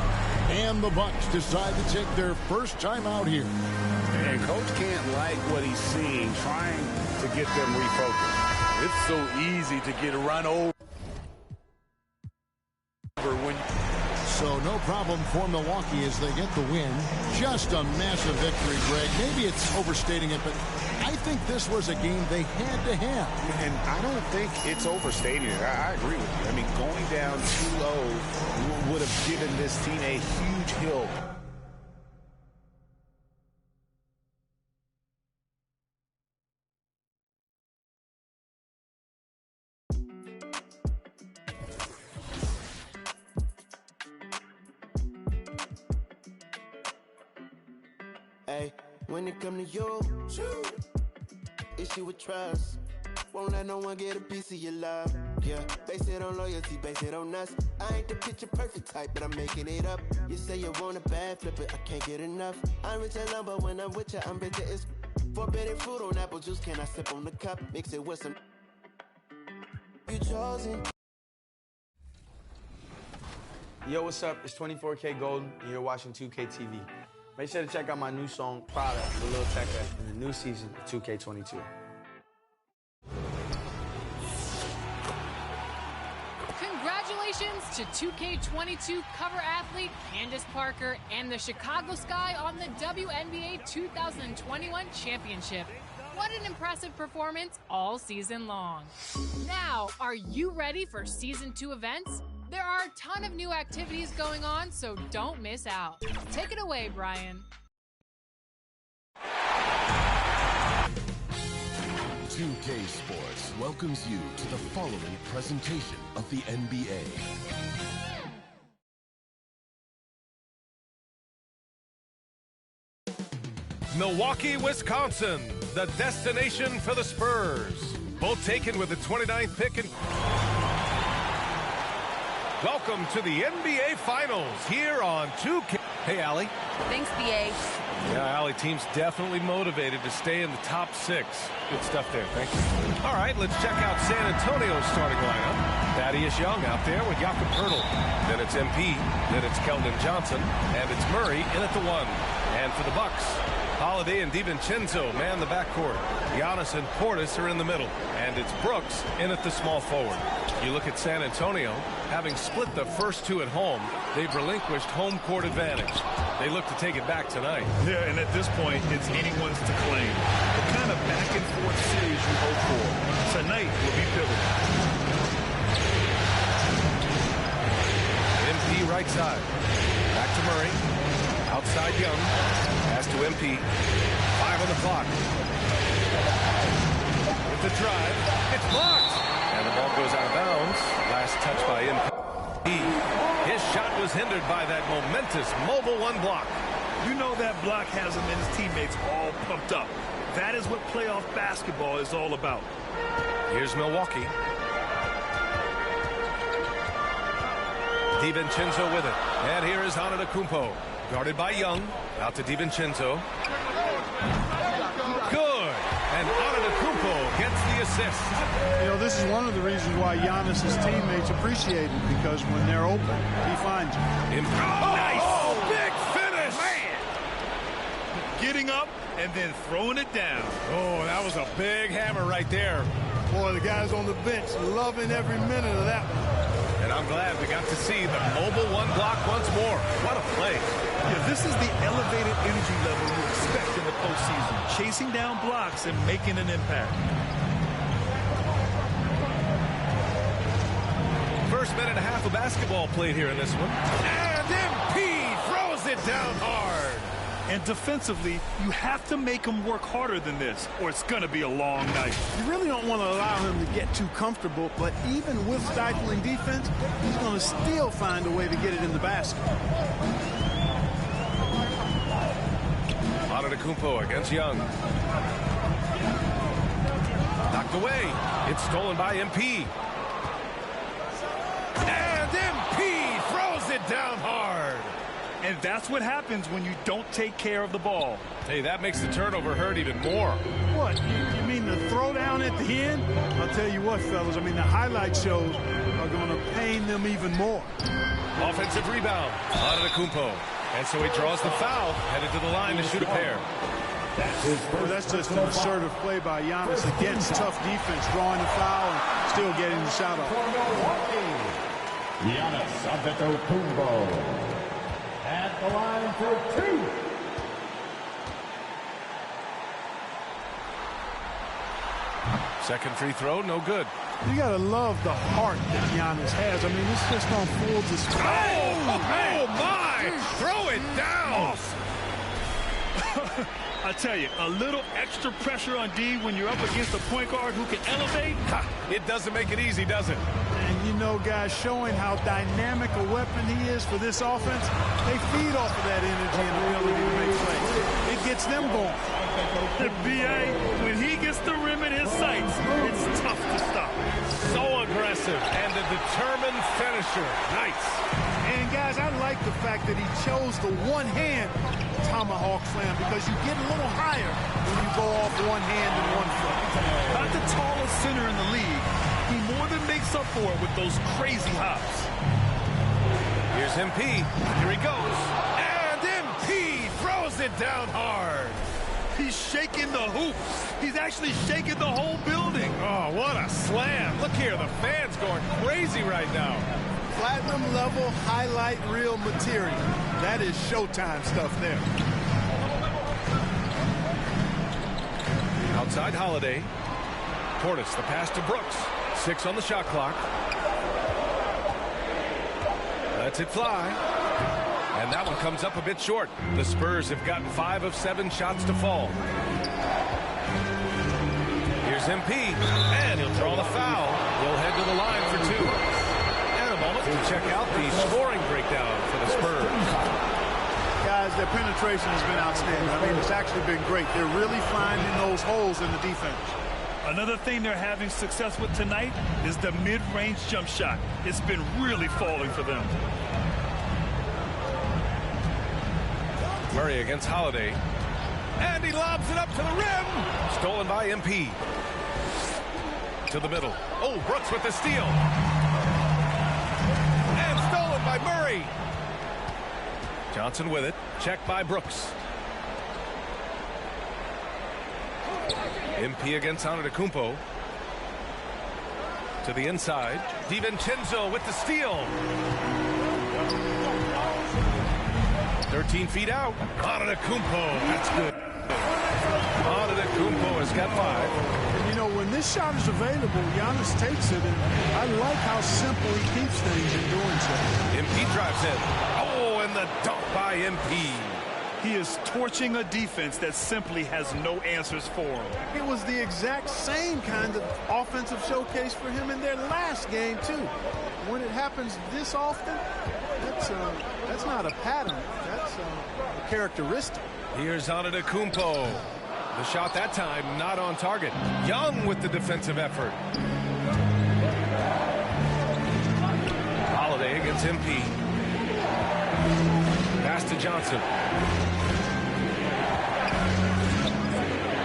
And the Bucks decide to take their first time out here. And Coach can't like what he's seeing, trying to get them refocused. It's so easy to get run over when. So no problem for Milwaukee as they get the win. Just a massive victory, Greg. Maybe it's overstating it, but I think this was a game they had to have. And I don't think it's overstating it. I agree with you. I mean, going down 2-0 would have given this team a huge hill. Hey, when it come to you, issue with trust. Won't let no one get a piece of your love. Yeah, base it on loyalty, base it on us. I ain't the picture perfect type, but I'm making it up. You say you want a bad, flip it, I can't get enough. I'm rich alone, but when I'm with you, I'm bitter as forbidden fruit on apple juice. Can I sip on the cup? Mix it with some. You chosen. Yo, what's up? It's 24K Gold, and you're watching 2K TV. Make sure to check out my new song, Prada, with Lil Tecca, in the new season of 2K22. Congratulations to 2K22 cover athlete Candace Parker and the Chicago Sky on the WNBA 2021 championship. What an impressive performance all season long. Now, are you ready for Season 2 events? There are a ton of new activities going on, so don't miss out. Take it away, Brian. 2K Sports welcomes you to the following presentation of the NBA. Milwaukee, Wisconsin, the destination for the Spurs. Both taken with the 29th pick and... Welcome to the NBA Finals here on 2K. Hey, Allie. Thanks, BA. Yeah, Allie, team's definitely motivated to stay in the top 6. Good stuff there. Thank you. All right, let's check out San Antonio's starting lineup. Thaddeus Young out there with Jakob Poeltl. Then it's MP. Then it's Keldon Johnson. And it's Murray in at the 1. And for the Bucks, Holiday and DiVincenzo man the backcourt. Giannis and Portis are in the middle. And it's Brooks in at the small forward. You look at San Antonio, having split the first 2 at home, they've relinquished home court advantage. They look to take it back tonight. Yeah, and at this point, it's anyone's to claim. The kind of back-and-forth series you hope for. Tonight will be pivotal. MP right side. Back to Murray. Outside Young. Pass to MP. 5 on the clock. With the drive. It's blocked. And the ball goes out of bounds. Last touch by MP. His shot was hindered by that momentous mobile 1 block. You know that block has him and his teammates all pumped up. That is what playoff basketball is all about. Here's Milwaukee. DiVincenzo with it. And here is Antetokounmpo. Guarded by Young. Out to DiVincenzo. Good. And Antetokounmpo gets the assist. You know, this is one of the reasons why Giannis' teammates appreciate him, because when they're open, he finds them. Nice. Oh, big finish. Man. Getting up and then throwing it down. Oh, that was a big hammer right there. Boy, the guys on the bench loving every minute of that one. And I'm glad we got to see the mobile 1 block once more. What a play. Yeah, this is the elevated energy level you expect in the postseason. Chasing down blocks and making an impact. First minute and a half of basketball played here in this one. And MP throws it down hard. And defensively, you have to make him work harder than this, or it's going to be a long night. You really don't want to allow him to get too comfortable, but even with stifling defense, he's going to still find a way to get it in the basket. Antetokounmpo against Young. Knocked away. It's stolen by MP. And MP throws it down hard. And that's what happens when you don't take care of the ball. Hey, that makes the turnover hurt even more. What? You mean the throwdown at the end? I'll tell you what, fellas. I mean, the highlight shows are going to pain them even more. Offensive rebound. Antetokounmpo. And so he draws the foul, headed to the line to shoot a pair. Well, that's just an assertive play by Giannis against tough defense, drawing the foul and still getting the shot off. Giannis Antetokounmpo at the line for 2. Second free throw, no good. You got to love the heart that Giannis has. I mean, it's just on full display. Oh my! Throw it down! I tell you, a little extra pressure on D when you're up against a point guard who can elevate. It doesn't make it easy, does it? And you know, guys, showing how dynamic a weapon he is for this offense, they feed off of that energy and ability to make plays. It gets them going. The BA, when he gets the rim in his sights, it's tough to stop. So aggressive and a determined finisher. Nice. And guys, I like the fact that he chose the one-hand tomahawk slam because you get a little higher when you go off one hand and one foot. Not the tallest center in the league. He more than makes up for it with those crazy hops. Here's MP. Here he goes. And MP throws it down hard. He's shaking the hoop. He's actually shaking the whole building. Oh, what a slam. Look here, the fans going crazy right now. Platinum level highlight reel material. That is Showtime stuff there. Outside Holiday. Portis, the pass to Brooks. 6 on the shot clock. Lets it fly. And that one comes up a bit short. The Spurs have gotten 5 of 7 shots to fall. Here's MP, and he'll draw the foul. He'll head to the line for 2. And a moment to check out the scoring breakdown for the Spurs. Guys, their penetration has been outstanding. I mean, it's actually been great. They're really finding those holes in the defense. Another thing they're having success with tonight is the mid-range jump shot. It's been really falling for them. Murray against Holiday. And he lobs it up to the rim. Stolen by MP. To the middle. Oh, Brooks with the steal. And stolen by Murray. Johnson with it. Checked by Brooks. MP against Antetokounmpo. To the inside. DiVincenzo with the steal. 13 feet out. Antetokounmpo. That's good. Antetokounmpo has got 5. And you know, when this shot is available, Giannis takes it, and I like how simple he keeps things in doing so. MP drives in. Oh, and the dunk by MP. He is torching a defense that simply has no answers for him. It was the exact same kind of offensive showcase for him in their last game, too. When it happens this often, that's not a pattern. That's a characteristic. Here's Antetokounmpo. The shot that time not on target. Young with the defensive effort. Holiday against MP. Pass to Johnson.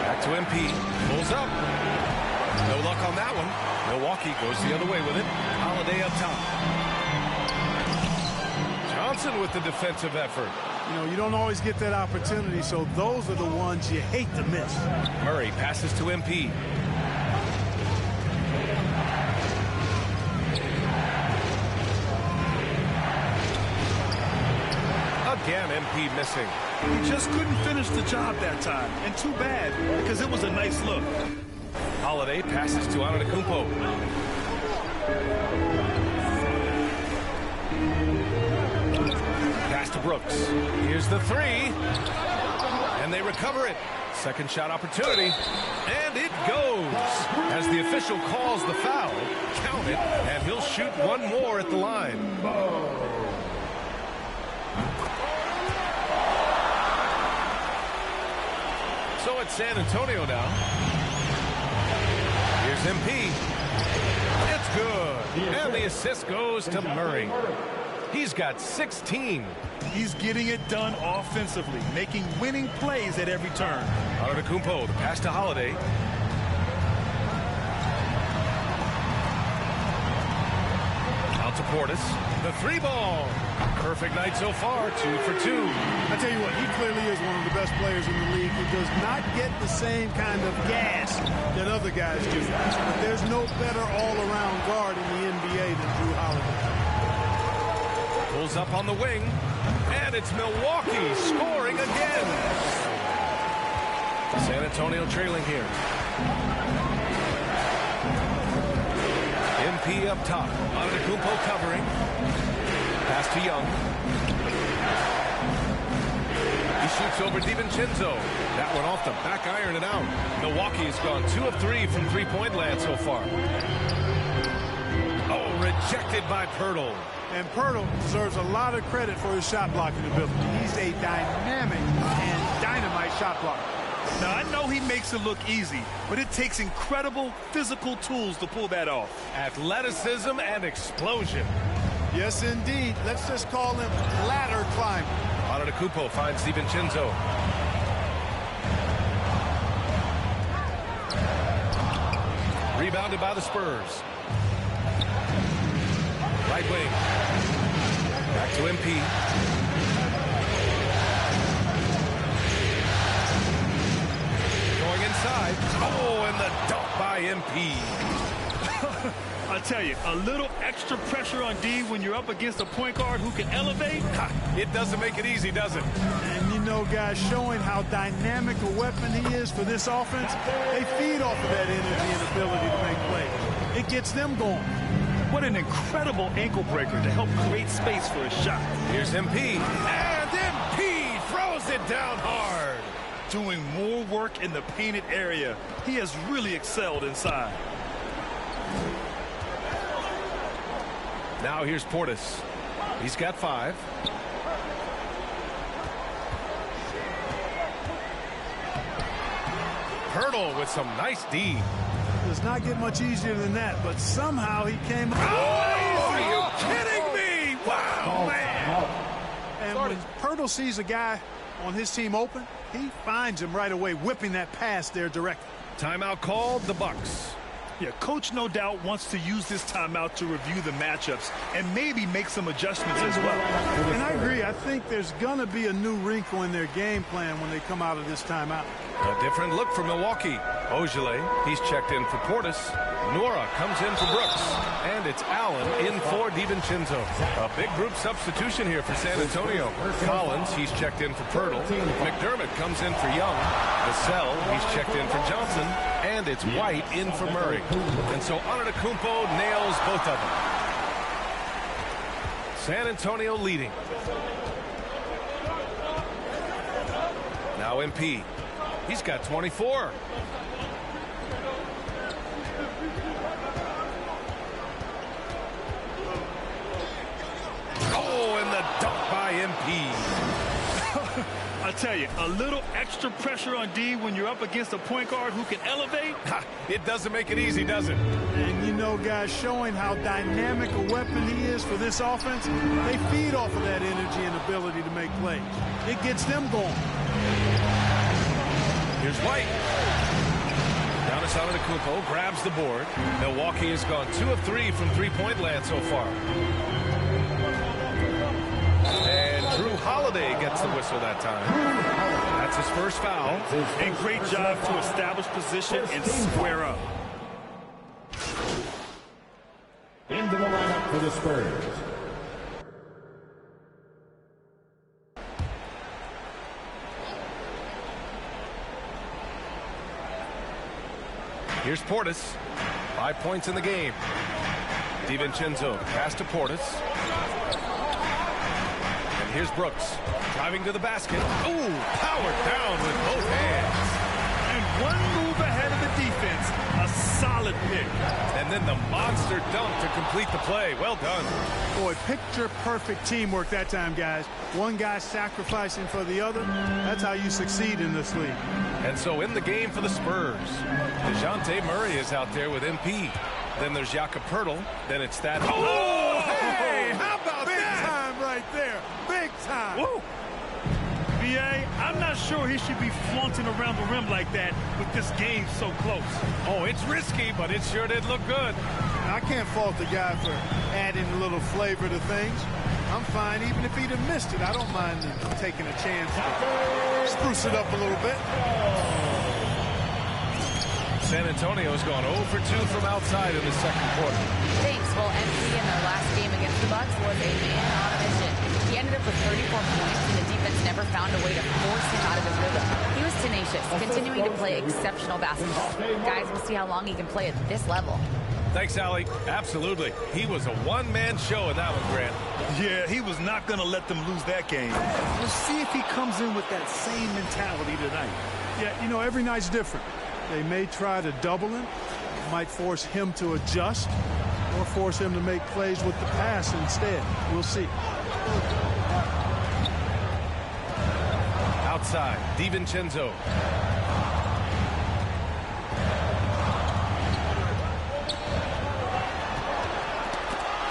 Back to MP. Pulls up. No luck on that one. Milwaukee goes the other way with it. Holiday up top. Johnson with the defensive effort. You know, you don't always get that opportunity, so those are the ones you hate to miss. Murray passes to MP. Again, MP missing. He just couldn't finish the job that time, and too bad, because it was a nice look. Holiday passes to Antetokounmpo. Pass to Brooks. Here's the 3. And they recover it. Second shot opportunity. And it goes. As the official calls the foul, count it, and he'll shoot one more at the line. So it's San Antonio now. Here's MP. It's good. And the assist goes to Murray. He's got 16. He's getting it done offensively, making winning plays at every turn. Antetokounmpo, the pass to Holiday. Out to Portis. The 3-ball. Perfect night so far, 2 for 2. I tell you what, he clearly is one of the best players in the league. He does not get the same kind of gas that other guys do. But there's no better all-around guard in the NBA than Jrue Holiday. Pulls up on the wing, and it's Milwaukee scoring again. San Antonio trailing here. MP up top. Antetokounmpo covering. Pass to Young. He shoots over DiVincenzo. That one off the back iron and out. Milwaukee's gone 2 of 3 from three-point land so far. Oh, rejected by Poeltl. And Poeltl deserves a lot of credit for his shot blocking ability. He's a dynamic and dynamite shot blocker. Now, I know he makes it look easy, but it takes incredible physical tools to pull that off. Athleticism and explosion. Yes, indeed. Let's just call him ladder climber. Antetokounmpo finds DiVincenzo. Rebounded by the Spurs. Right wing. Back to MP. Going inside. Oh, and the dunk by MP. I tell you, a little extra pressure on D when you're up against a point guard who can elevate. It doesn't make it easy, does it? And you know, guys, showing how dynamic a weapon he is for this offense, they feed off of that energy and ability to make plays. It gets them going. What an incredible ankle breaker to help create space for a shot. Here's MP. And MP throws it down hard. Doing more work in the painted area. He has really excelled inside. Now here's Portis. He's got 5. Poeltl with some nice D. Does not get much easier than that, but somehow he came up. Oh, are you kidding me? Wow, man. And when Poeltl sees a guy on his team open, he finds him right away, whipping that pass there directly. Timeout called, the Bucks. Yeah, coach no doubt wants to use this timeout to review the matchups and maybe make some adjustments as well. And I agree. I think there's going to be a new wrinkle in their game plan when they come out of this timeout. A different look for Milwaukee. Ogilvy, he's checked in for Portis. Nora comes in for Brooks. And it's Allen in for DiVincenzo. A big group substitution here for San Antonio. Collins, he's checked in for Poeltl. McDermott comes in for Young. Vassell, he's checked in for Johnson. And it's White in for Murray. And so Antetokounmpo nails both of them. San Antonio leading. Now MP. He's got 24. Oh, and the dunk by MP. I tell you, a little extra pressure on D when you're up against a point guard who can elevate. It doesn't make it easy, does it? And you know, guys, showing how dynamic a weapon he is for this offense, they feed off of that energy and ability to make plays. It gets them going. Here's White. Giannis Antetokounmpo grabs the board. Milwaukee has gone 2 of 3 from three-point land so far. And Jrue Holiday gets the whistle that time. That's his first foul. And great job to establish position and square up. Into the lineup for the Spurs. Here's Portis. 5 points in the game. DiVincenzo pass to Portis. And here's Brooks driving to the basket. Ooh, powered down with both hands. And one move ahead of the defense. A solid pick. And then the monster dunk to complete the play. Well done. Boy, picture-perfect teamwork that time, guys. One guy sacrificing for the other. That's how you succeed in this league. And so in the game for the Spurs, DeJounte Murray is out there with MP. Then there's Jakob Poeltl. Then it's that. Oh, hey, how about big that? Time Whoa. B.A., I'm not sure he should be flaunting around the rim like that with this game so close. Oh, it's risky, but it sure did look good. I can't fault the guy for adding a little flavor to things. I'm fine, even if he'd have missed it. I don't mind taking a chance to spruce it up a little bit. San Antonio's gone 0 for 2 from outside in the second quarter. Thanks. Well, MP in their last game against the Bucks was a man on a mission. He ended up with 34 points, and the defense never found a way to force him out of his rhythm. He was tenacious, continuing to play exceptional basketball. Guys, we'll see how long he can play at this level. Thanks, Allie. Absolutely. He was a one-man show in that one, Grant. Yeah, he was not going to let them lose that game. We'll see if he comes in with that same mentality tonight. Yeah, you know, every night's different. They may try to double him, might force him to adjust, or force him to make plays with the pass instead. We'll see. Outside, DiVincenzo.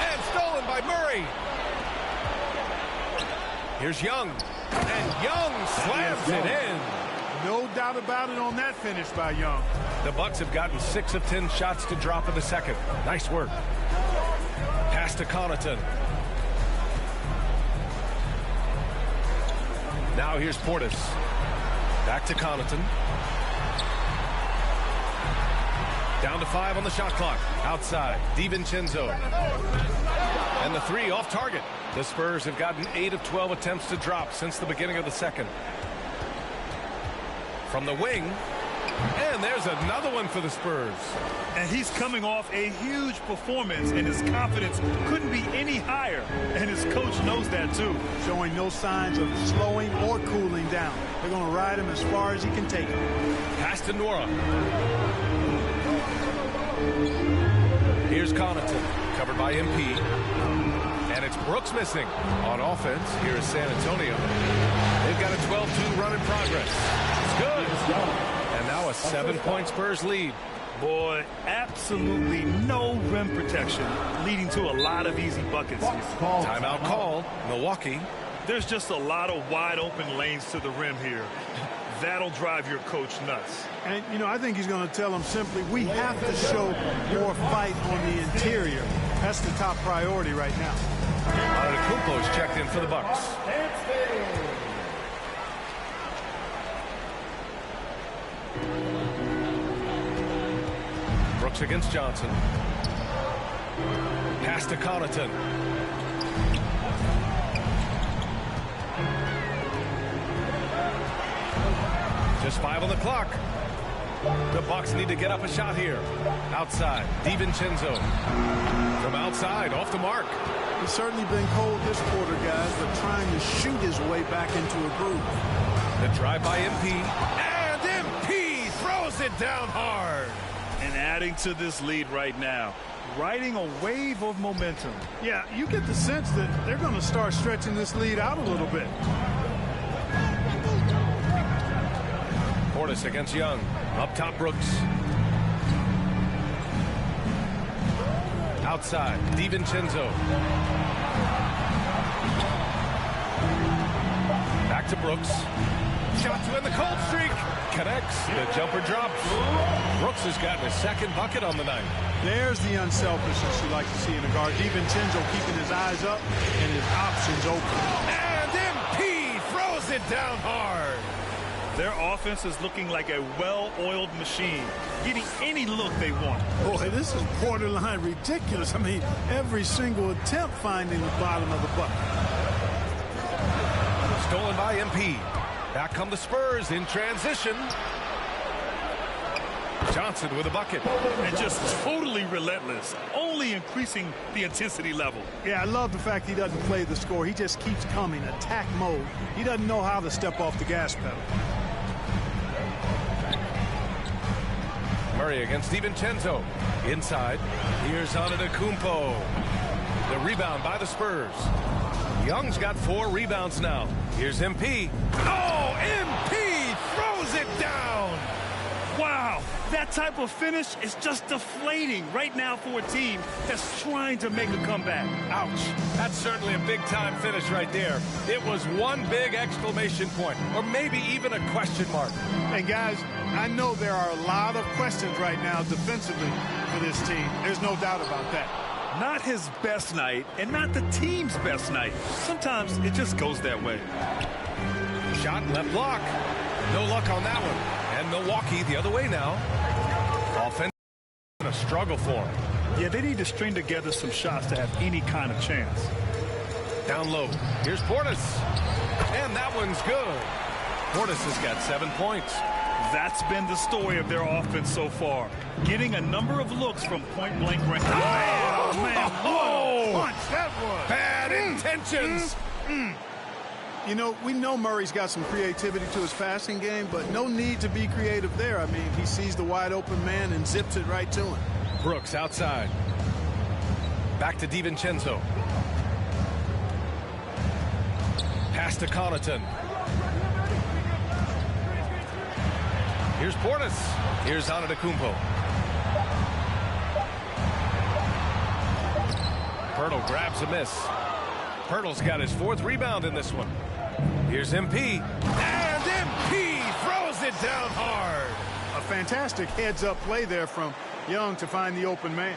And stolen by Murray. Here's Young. And Young slams it in. No doubt about it on that finish by Young. The Bucks have gotten 6 of 10 shots to drop in the second. Nice work. Pass to Connaughton. Now here's Portis. Back to Connaughton. Down to 5 on the shot clock. Outside, DiVincenzo. And the 3 off target. The Spurs have gotten 8 of 12 attempts to drop since the beginning of the second. From the wing, and there's another one for the Spurs. And he's coming off a huge performance, and his confidence couldn't be any higher. And his coach knows that, too. Showing no signs of slowing or cooling down. They're going to ride him as far as he can take him. Pass to Nora. Here's Connaughton, covered by MP. And it's Brooks missing. On offense, here is San Antonio. They've got a 12-2 run in progress. It's good. And now a 7-point Spurs lead. Boy, absolutely no rim protection, leading to a lot of easy buckets. Timeout called. Milwaukee. There's just a lot of wide open lanes to the rim here. That'll drive your coach nuts. And, you know, I think he's going to tell them simply, we have to show more fight on the interior. That's the top priority right now. Antetokounmpo's checked in for the Bucks. Brooks against Johnson. Pass to Connaughton. Just 5 on the clock. The Bucks need to get up a shot here. Outside, DiVincenzo. From outside, off the mark. He's certainly been cold this quarter, guys, but trying to shoot his way back into a groove. The drive by MP. And MP throws it down hard. And adding to this lead right now, riding a wave of momentum. Yeah, you get the sense that they're going to start stretching this lead out a little bit. Portis against Young. Up top, Brooks. Outside, DiVincenzo. Back to Brooks. Shot to end the cold streak. Connects. The jumper drops. Brooks has gotten his second bucket on the night. There's the unselfishness you like to see in a guard. DiVincenzo keeping his eyes up and his options open. And MP throws it down hard. Their offense is looking like a well-oiled machine, getting any look they want. Boy, this is borderline ridiculous. I mean, every single attempt finding the bottom of the bucket. Stolen by MP. Back come the Spurs in transition. Johnson with a bucket. And just totally relentless, only increasing the intensity level. Yeah, I love the fact he doesn't play the score. He just keeps coming, attack mode. He doesn't know how to step off the gas pedal. Murray against DiVincenzo. Inside. Here's Antetokounmpo. The rebound by the Spurs. Young's got 4 rebounds now. Here's MP. Oh, MP throws it down. Wow, That type of finish is just deflating right now for a team that's trying to make a comeback. Ouch. That's certainly a big-time finish right there. It was one big exclamation point, or maybe even a question mark. And guys, I know there are a lot of questions right now defensively for this team. There's no doubt about that. Not his best night, and not the team's best night. Sometimes it just goes that way. Shot left block. No luck on that one. And Milwaukee the other way now. Offense a struggle for him. Yeah, they need to string together some shots to have any kind of chance. Down low. Here's Portis. And that one's good. Portis has got 7 points. That's been the story of their offense so far. Getting a number of looks from point-blank range. Oh, man. What a punch that was. Bad intentions. You know, we know Murray's got some creativity to his passing game, but no need to be creative there. I mean, he sees the wide open man and zips it right to him. Brooks outside. Back to DiVincenzo. Pass to Connaughton. Here's Portis. Here's Antetokounmpo. Pirtle grabs a miss. Pirtle's got his 4th rebound in this one. Here's MP. And MP throws it down hard. A fantastic heads-up play there from Young to find the open man.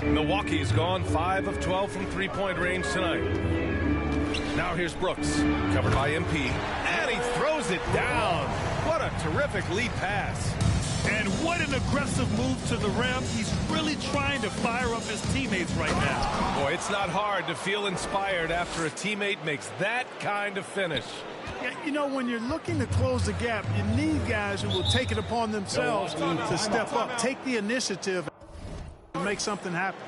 Milwaukee's gone 5 of 12 from three-point range tonight. Now here's Brooks, covered by MP, and he throws it down. What a terrific lead pass. And what an aggressive move to the rim. He's really trying to fire up his teammates right now. Boy, it's not hard to feel inspired after a teammate makes that kind of finish. Yeah, you know, when you're looking to close the gap, you need guys who will take it upon themselves to step up, take the initiative, and make something happen.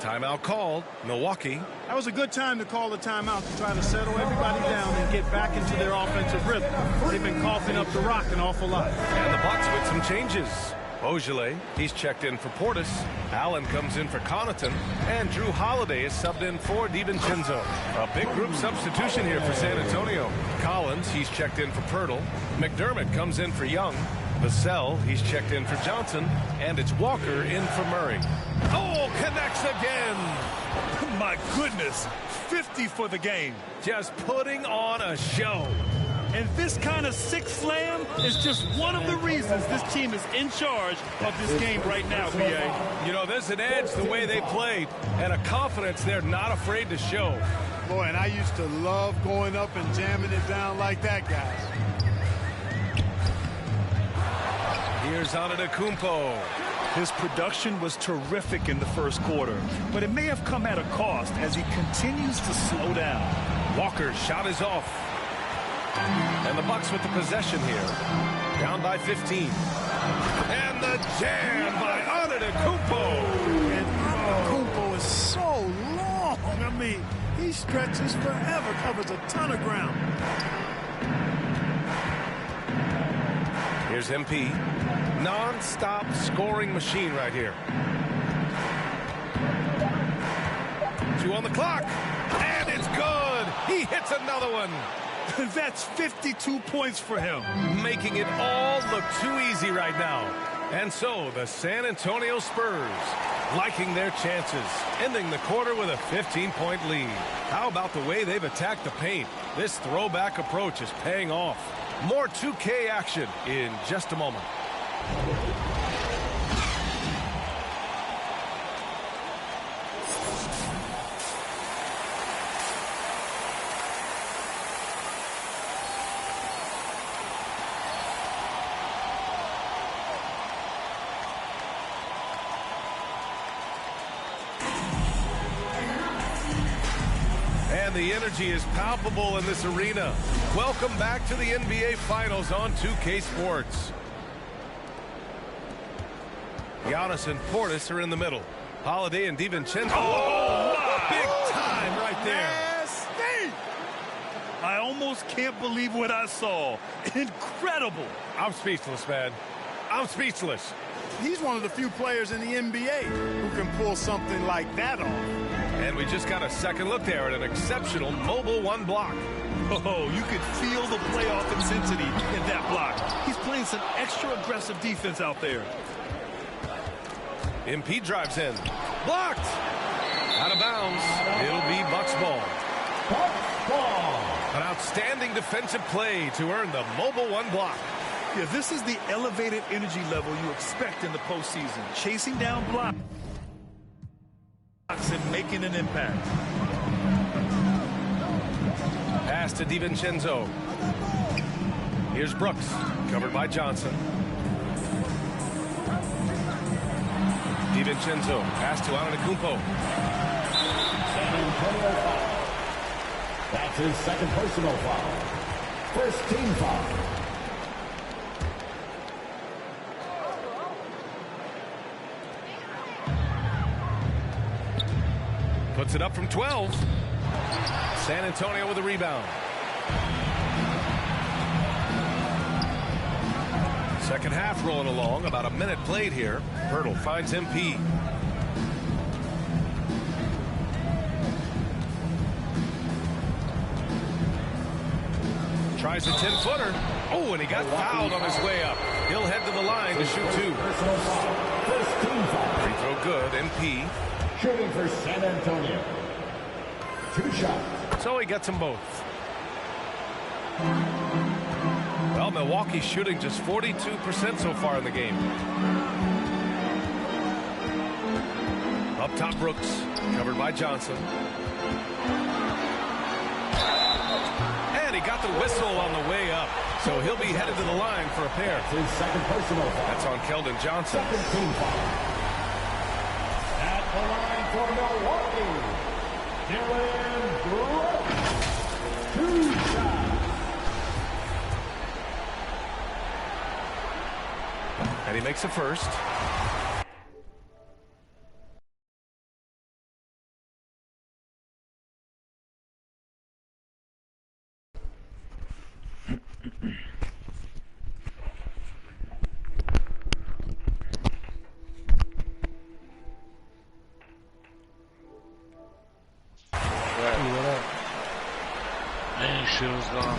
Timeout called. Milwaukee. That was a good time to call the timeout to try to settle everybody down and get back into their offensive rhythm. They've been coughing up the rock an awful lot. And the Bucks with some changes. Beaujolais, he's checked in for Portis. Allen comes in for Connaughton. And Drew Holiday is subbed in for DiVincenzo. A big group substitution here for San Antonio. Collins, he's checked in for Pirtle. McDermott comes in for Young. Vassell, he's checked in for Johnson. And it's Walker in for Murray. Oh, connects again. My goodness, 50 for the game. Just putting on a show. And this kind of sick slam is just one of the reasons this team is in charge of this game right now, B.A. You know, there's an edge the way they played and a confidence they're not afraid to show. Boy, and I used to love going up and jamming it down like that, guys. Here's Antetokounmpo. His production was terrific in the first quarter, but it may have come at a cost as he continues to slow down. Walker's shot is off. And the Bucks with the possession here. Down by 15. And the jam by Antetokounmpo. And Antetokounmpo is so long. I mean, he stretches forever, covers a ton of ground. Here's MP. Non-stop scoring machine right here. 2 on the clock. And it's good. He hits another one. That's 52 points for him. Making it all look too easy right now. And so the San Antonio Spurs liking their chances, ending the quarter with a 15-point lead. How about the way they've attacked the paint? This throwback approach is paying off. More 2K action in just a moment. The energy is palpable in this arena. Welcome back to the NBA Finals on 2K Sports. Giannis and Portis are in the middle. Holiday and DiVincenzo. Oh, big time right there. Nasty. I almost can't believe what I saw. Incredible. I'm speechless, man. I'm speechless. He's one of the few players in the NBA who can pull something like that off. And we just got a second look there at an exceptional mobile one block. Oh, you could feel the playoff intensity in that block. He's playing playing some extra aggressive defense out there. MP drives in. Blocked! Out of bounds. It'll be Bucks ball. Bucks ball. An outstanding defensive play to earn the mobile one block. Yeah, this is the elevated energy level you expect in the postseason. Chasing down blocks and making an impact. Pass to DiVincenzo. Here's Brooks, covered by Johnson. DiVincenzo, pass to Antetokounmpo. San Antonio foul. That's his second personal foul. First team foul. Puts it up from 12. San Antonio with a rebound. Second half rolling along. About a minute played here. Poeltl finds MP. Tries a 10-footer. Oh, and he got fouled on his way up. He'll head to the line to shoot two. First team foul. Free throw good. MP. Shooting for San Antonio. 2 shots. So he gets them both. Well, Milwaukee's shooting just 42% so far in the game. Up top, Brooks, covered by Johnson. And he got the whistle on the way up. So he'll be headed to the line for a pair. His second personal foul. That's on Keldon Johnson. Second team foul. At the line for Milwaukee, Dillon Brooks. 2 shots. And he makes a first.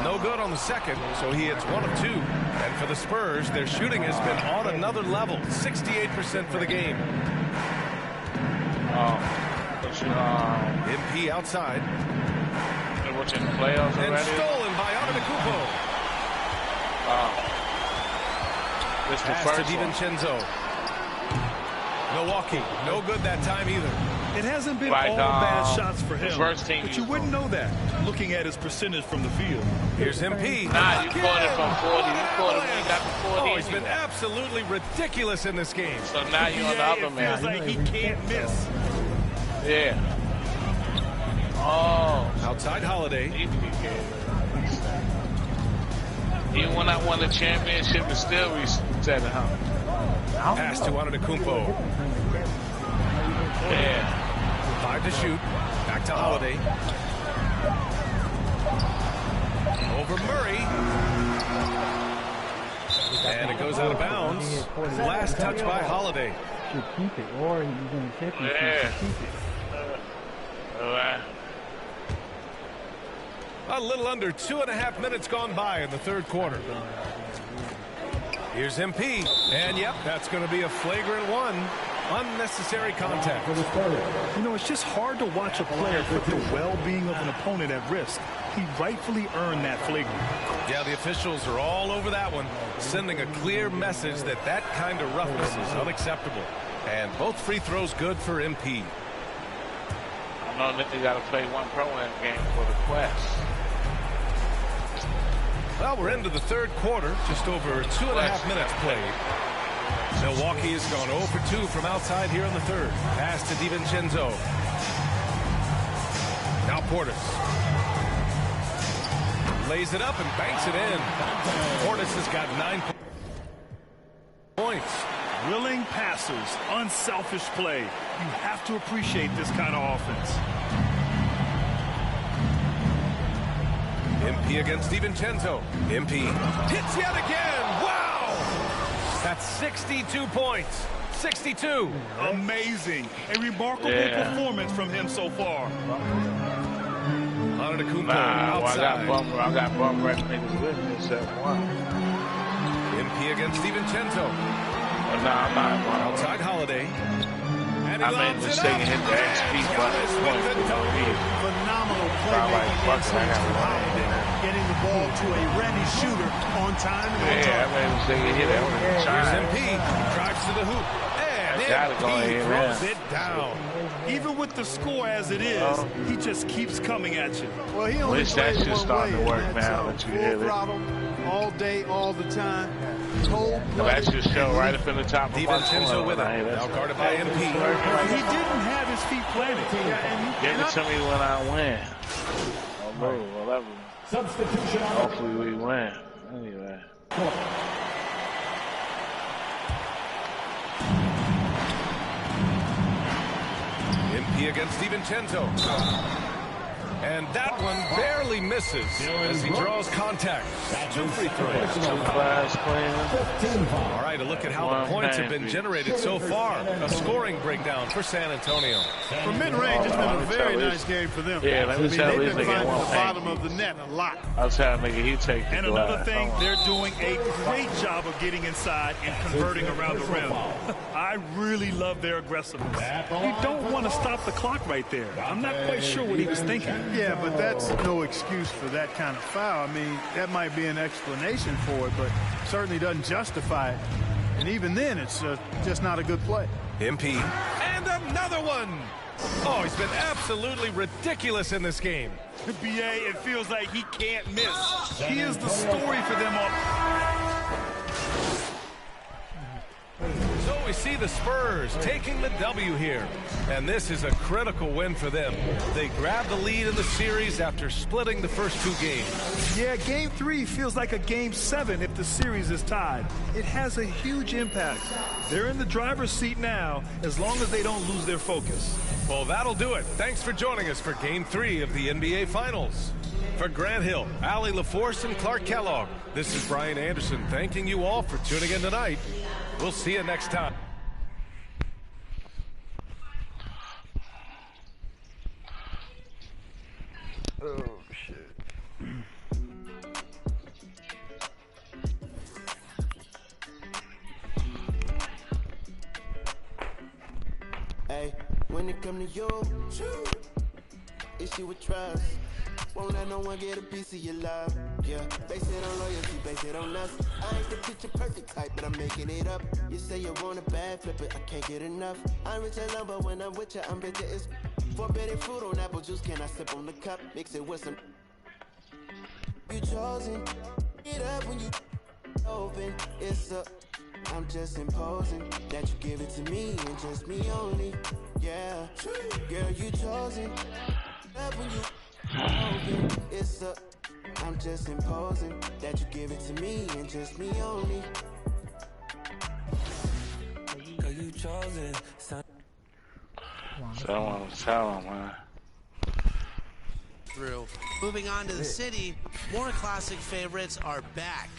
No good on the second, so he hits 1 of 2. And for the Spurs, their shooting has been on another level. 68% for the game. MP outside. They're watching the playoffs already. And stolen by Antetokounmpo. This is the Pass first to DiVincenzo. Milwaukee, no good that time either. It hasn't been all bad shots for him, but you wouldn't know that looking at his percentage from the field. Here's MP. Nah, you caught it from 40. You caught it when you got to 40. Oh, he's been absolutely ridiculous in this game. So now you're on the other man. It feels like he can't miss. Yeah. Oh. Outside Holiday. Even when I won the championship, it still reset it, huh? Pass to Antetokounmpo. Yeah. 5 to shoot. Back to Holiday. Over Murray. And it goes out of bounds. Last touch by Holiday. Should keep it, or he's going to tip you. Yeah. Keep it. A little under 2.5 minutes gone by in the third quarter. Here's MP. And yep, that's going to be a flagrant 1. Unnecessary contact. You know, it's just hard to watch a player put the well-being of an opponent at risk. He rightfully earned that flagrant. Yeah, the officials are all over that one, sending a clear message that that kind of roughness is unacceptable. And both free throws good for MP. I know that they got to play one pro in that game for the Quest. Well, we're into the third quarter, just over 2.5 minutes played. Milwaukee has gone 0 for 2 from outside here in the third. Pass to DiVincenzo. Now Portis. Lays it up and banks it in. Portis has got 9 points. Willing passers, unselfish play. You have to appreciate this kind of offense. MP against DiVincenzo. MP hits yet again. Wow! That's 62 points. 62. Amazing. A remarkable performance from him so far. Antetokounmpo outside. I got bum right niggas with me except one. MP against DiVincenzo. No, I'm not. Outside Holiday. And I made a mistake and hit the XP button. Phenomenal playmaking inside Holiday, getting the ball to a ready shooter on time and on Yeah, I made a mistake and hit it. Here's MP. Drives to the hoop. And MP throws it down. Even with the score as it is, he just keeps coming at you. Well, he only That plays shit's one starting way. to work and now that's, that you full hit it. throttle, all day, all the time. That should show right up in the top of my DiVincenzo with it. Now guarded by MP. He didn't have his feet planted. Give it to me when I win. Oh, whatever. Substitution. Hopefully we win. Anyway. MP against DiVincenzo. And that one barely misses as he draws contact. 2 free throws. All right, a look at how the points have been generated so far. A scoring breakdown for San Antonio. From mid-range, it's been a very nice game for them. Yeah, let me tell they've you, been finding the bottom of the net a lot. I was telling nigga he take the And another thing, they're doing a great job of getting inside and converting around the rim. I really love their aggressiveness. You don't want to stop the clock right there. I'm not quite sure what he was thinking. Yeah, but that's no excuse for that kind of foul. I mean, that might be an explanation for it, but certainly doesn't justify it. And even then, it's just not a good play. MP. And another one. Oh, he's been absolutely ridiculous in this game. BA, it feels like he can't miss. He is the story for them all. So we see the Spurs taking the W here. And this is a critical win for them. They grab the lead in the series after splitting the first 2 games. Yeah, Game 3 feels like a Game 7 if the series is tied. It has a huge impact. They're in the driver's seat now as long as they don't lose their focus. Well, that'll do it. Thanks for joining us for Game 3 of the NBA Finals. For Grant Hill, Allie LaForce, and Clark Kellogg, this is Brian Anderson thanking you all for tuning in tonight. We'll see you next time. Oh, shit. Hey, when it come to you, issue with trust. Won't let no one get a piece of your love. Yeah, base it on loyalty, base it on us. I ain't the picture perfect type, but I'm making it up. You say you want a bad flip it, I can't get enough. I'm rich and love, but when I'm with you, I'm bitter. It's forbidden fruit on apple juice. Can I sip on the cup? Mix it with some. You chosen. Get up when you open. It's up. I'm just imposing that you give it to me and just me only. Yeah, girl, you chosen. Up when you open. It's up. I'm just imposing that you give it to me and just me only. Girl, you chosen. Tell him, man. Through. Moving on to the city, more classic favorites are back.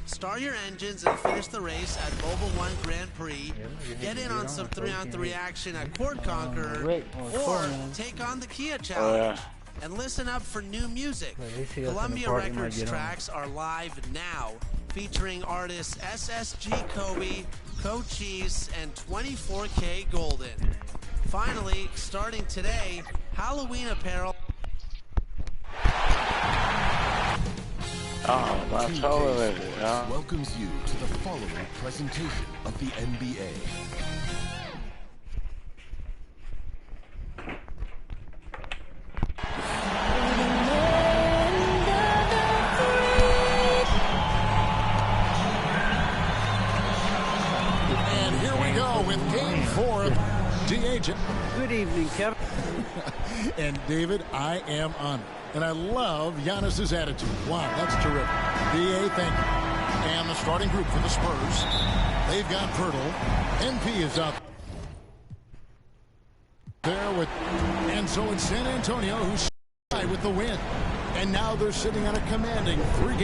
Start your engines and finish the race at Mobile One Grand Prix. Get in on some 3-on-3 action at Court Conqueror, or take on the Kia Challenge. And listen up for new music. Columbia Records tracks are live now, featuring artists SSG Kobe, Cochise, and 24K Golden. Finally, starting today, Halloween apparel. Welcomes you to the following presentation of the NBA. And here we go with Game 4 of DH. Good evening, Kevin. And David, I am honored. And I love Giannis's attitude. Wow, that's terrific. BA, thank you. And the starting group for the Spurs. They've got Pirtle. MP is up there with, and so it's San Antonio who's with the win. And now they're sitting on a commanding 3-1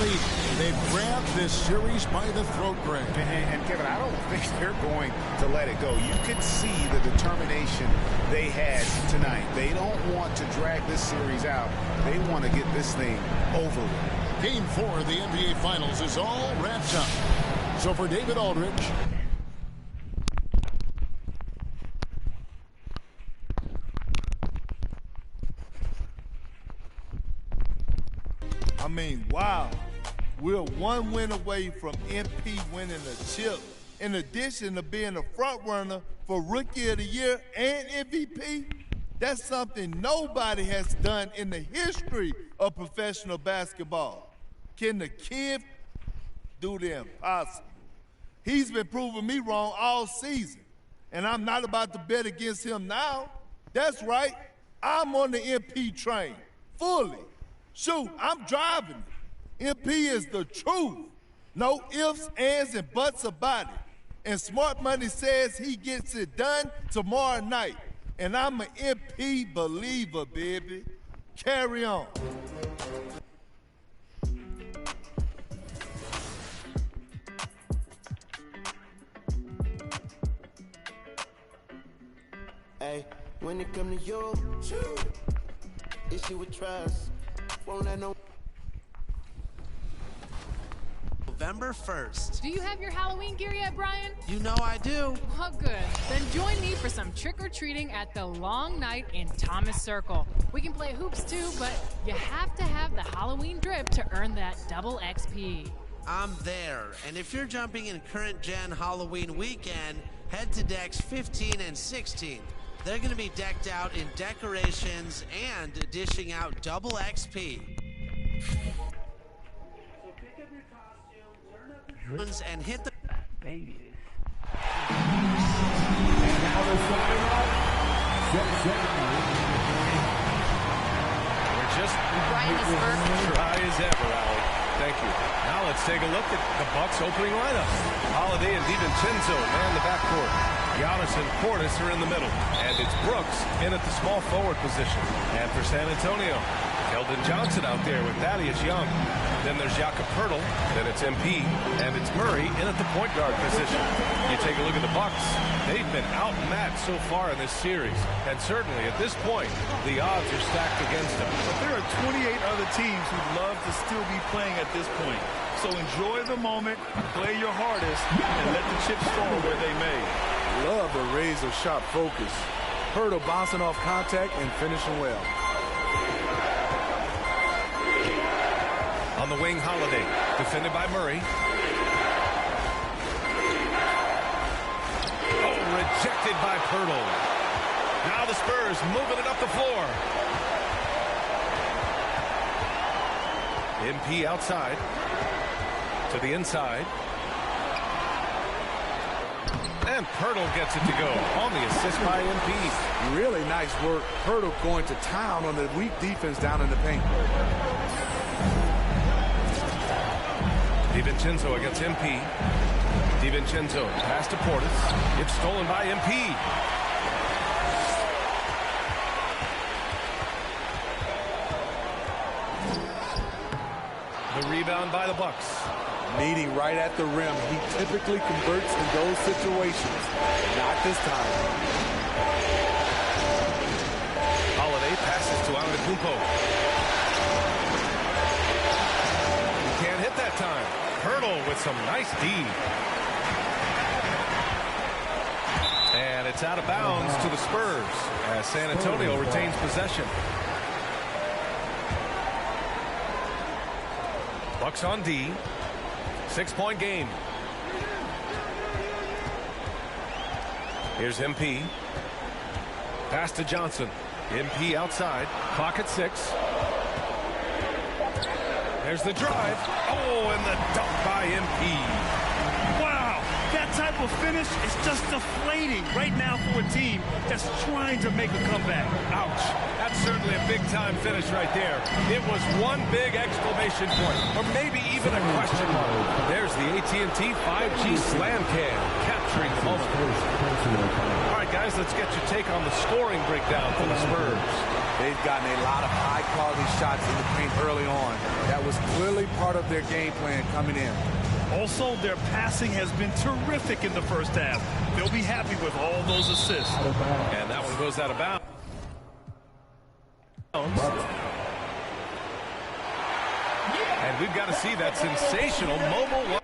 lead. They've grabbed this series by the throat, Greg. And Kevin, I don't think they're going to let it go. You could see the determination they had tonight. They don't want to drag this series out. They want to get this thing over with. Game 4 of the NBA Finals is all wrapped up. So for David Aldridge. I mean, wow. We're one win away from MP winning a chip. In addition to being a front runner for Rookie of the Year and MVP, that's something nobody has done in the history of professional basketball. Can the kid do the impossible? He's been proving me wrong all season, and I'm not about to bet against him now. That's right, I'm on the MP train, fully. Shoot, I'm driving it. MP is the truth. No ifs, ands, and buts about it. And Smart Money says he gets it done tomorrow night. And I'm an MP believer, baby. Carry on. Hey, when it come to you, issue with trust. Won't let no. November 1st. Do you have your Halloween gear yet, Brian? You know I do. Oh, good. Then join me for some trick-or-treating at the Long Night in Thomas Circle. We can play hoops too, but you have to have the Halloween drip to earn that double XP. I'm there. And if you're jumping in current gen Halloween weekend, head to decks 15 and 16. They're going to be decked out in decorations and dishing out double XP. And hit the baby. And now the starting up. We're just dry as ever, Allie. Thank you. Now let's take a look at the Bucks opening lineup. Holiday and DiVincenzo man the backcourt. Giannis and Portis are in the middle. And it's Brooks in at the small forward position. And for San Antonio, Keldon Johnson out there with Thaddeus Young. Then there's Jakob Poeltl. Then it's MP. And it's Murray in at the point guard position. You take a look at the Bucks. They've been outmatched so far in this series. And certainly at this point, the odds are stacked against them. But there are 28 other teams who'd love to still be playing at this point. So enjoy the moment, play your hardest, and let the chips fall where they may. Love the razor sharp focus. Poeltl bouncing off contact and finishing well. On the wing, Holiday, defended by Murray. Oh, rejected by Poeltl. Now the Spurs moving it up the floor. MP outside. To the inside. And Poeltl gets it to go on the assist by MP. Really nice work. Poeltl going to town on the weak defense down in the paint. DiVincenzo against MP. DiVincenzo pass to Portis. It's stolen by MP. The rebound by the Bucks. Meeting right at the rim. He typically converts in those situations. Not this time. Holiday passes to Antetokounmpo. He can't hit that time. Poeltl with some nice D. And it's out of bounds to the Spurs as San Antonio retains possession. Bucks on D. 6-point game. Here's MP. Pass to Johnson. MP outside. Clock at 6. There's the drive. Oh, and the dunk by MP. Wow, that type of finish is just deflating right now for a team that's trying to make a comeback. Ouch. That's certainly a big-time finish right there. It was one big exclamation point, or maybe even a question mark. There's the AT&T 5G Slam Cam, capturing the moment. All right, guys, let's get your take on the scoring breakdown for the Spurs. They've gotten a lot of high-quality shots in the paint early on. That was clearly part of their game plan coming in. Also, their passing has been terrific in the first half. They'll be happy with all those assists. And that one goes out of bounds. And we've got to see that sensational mobile.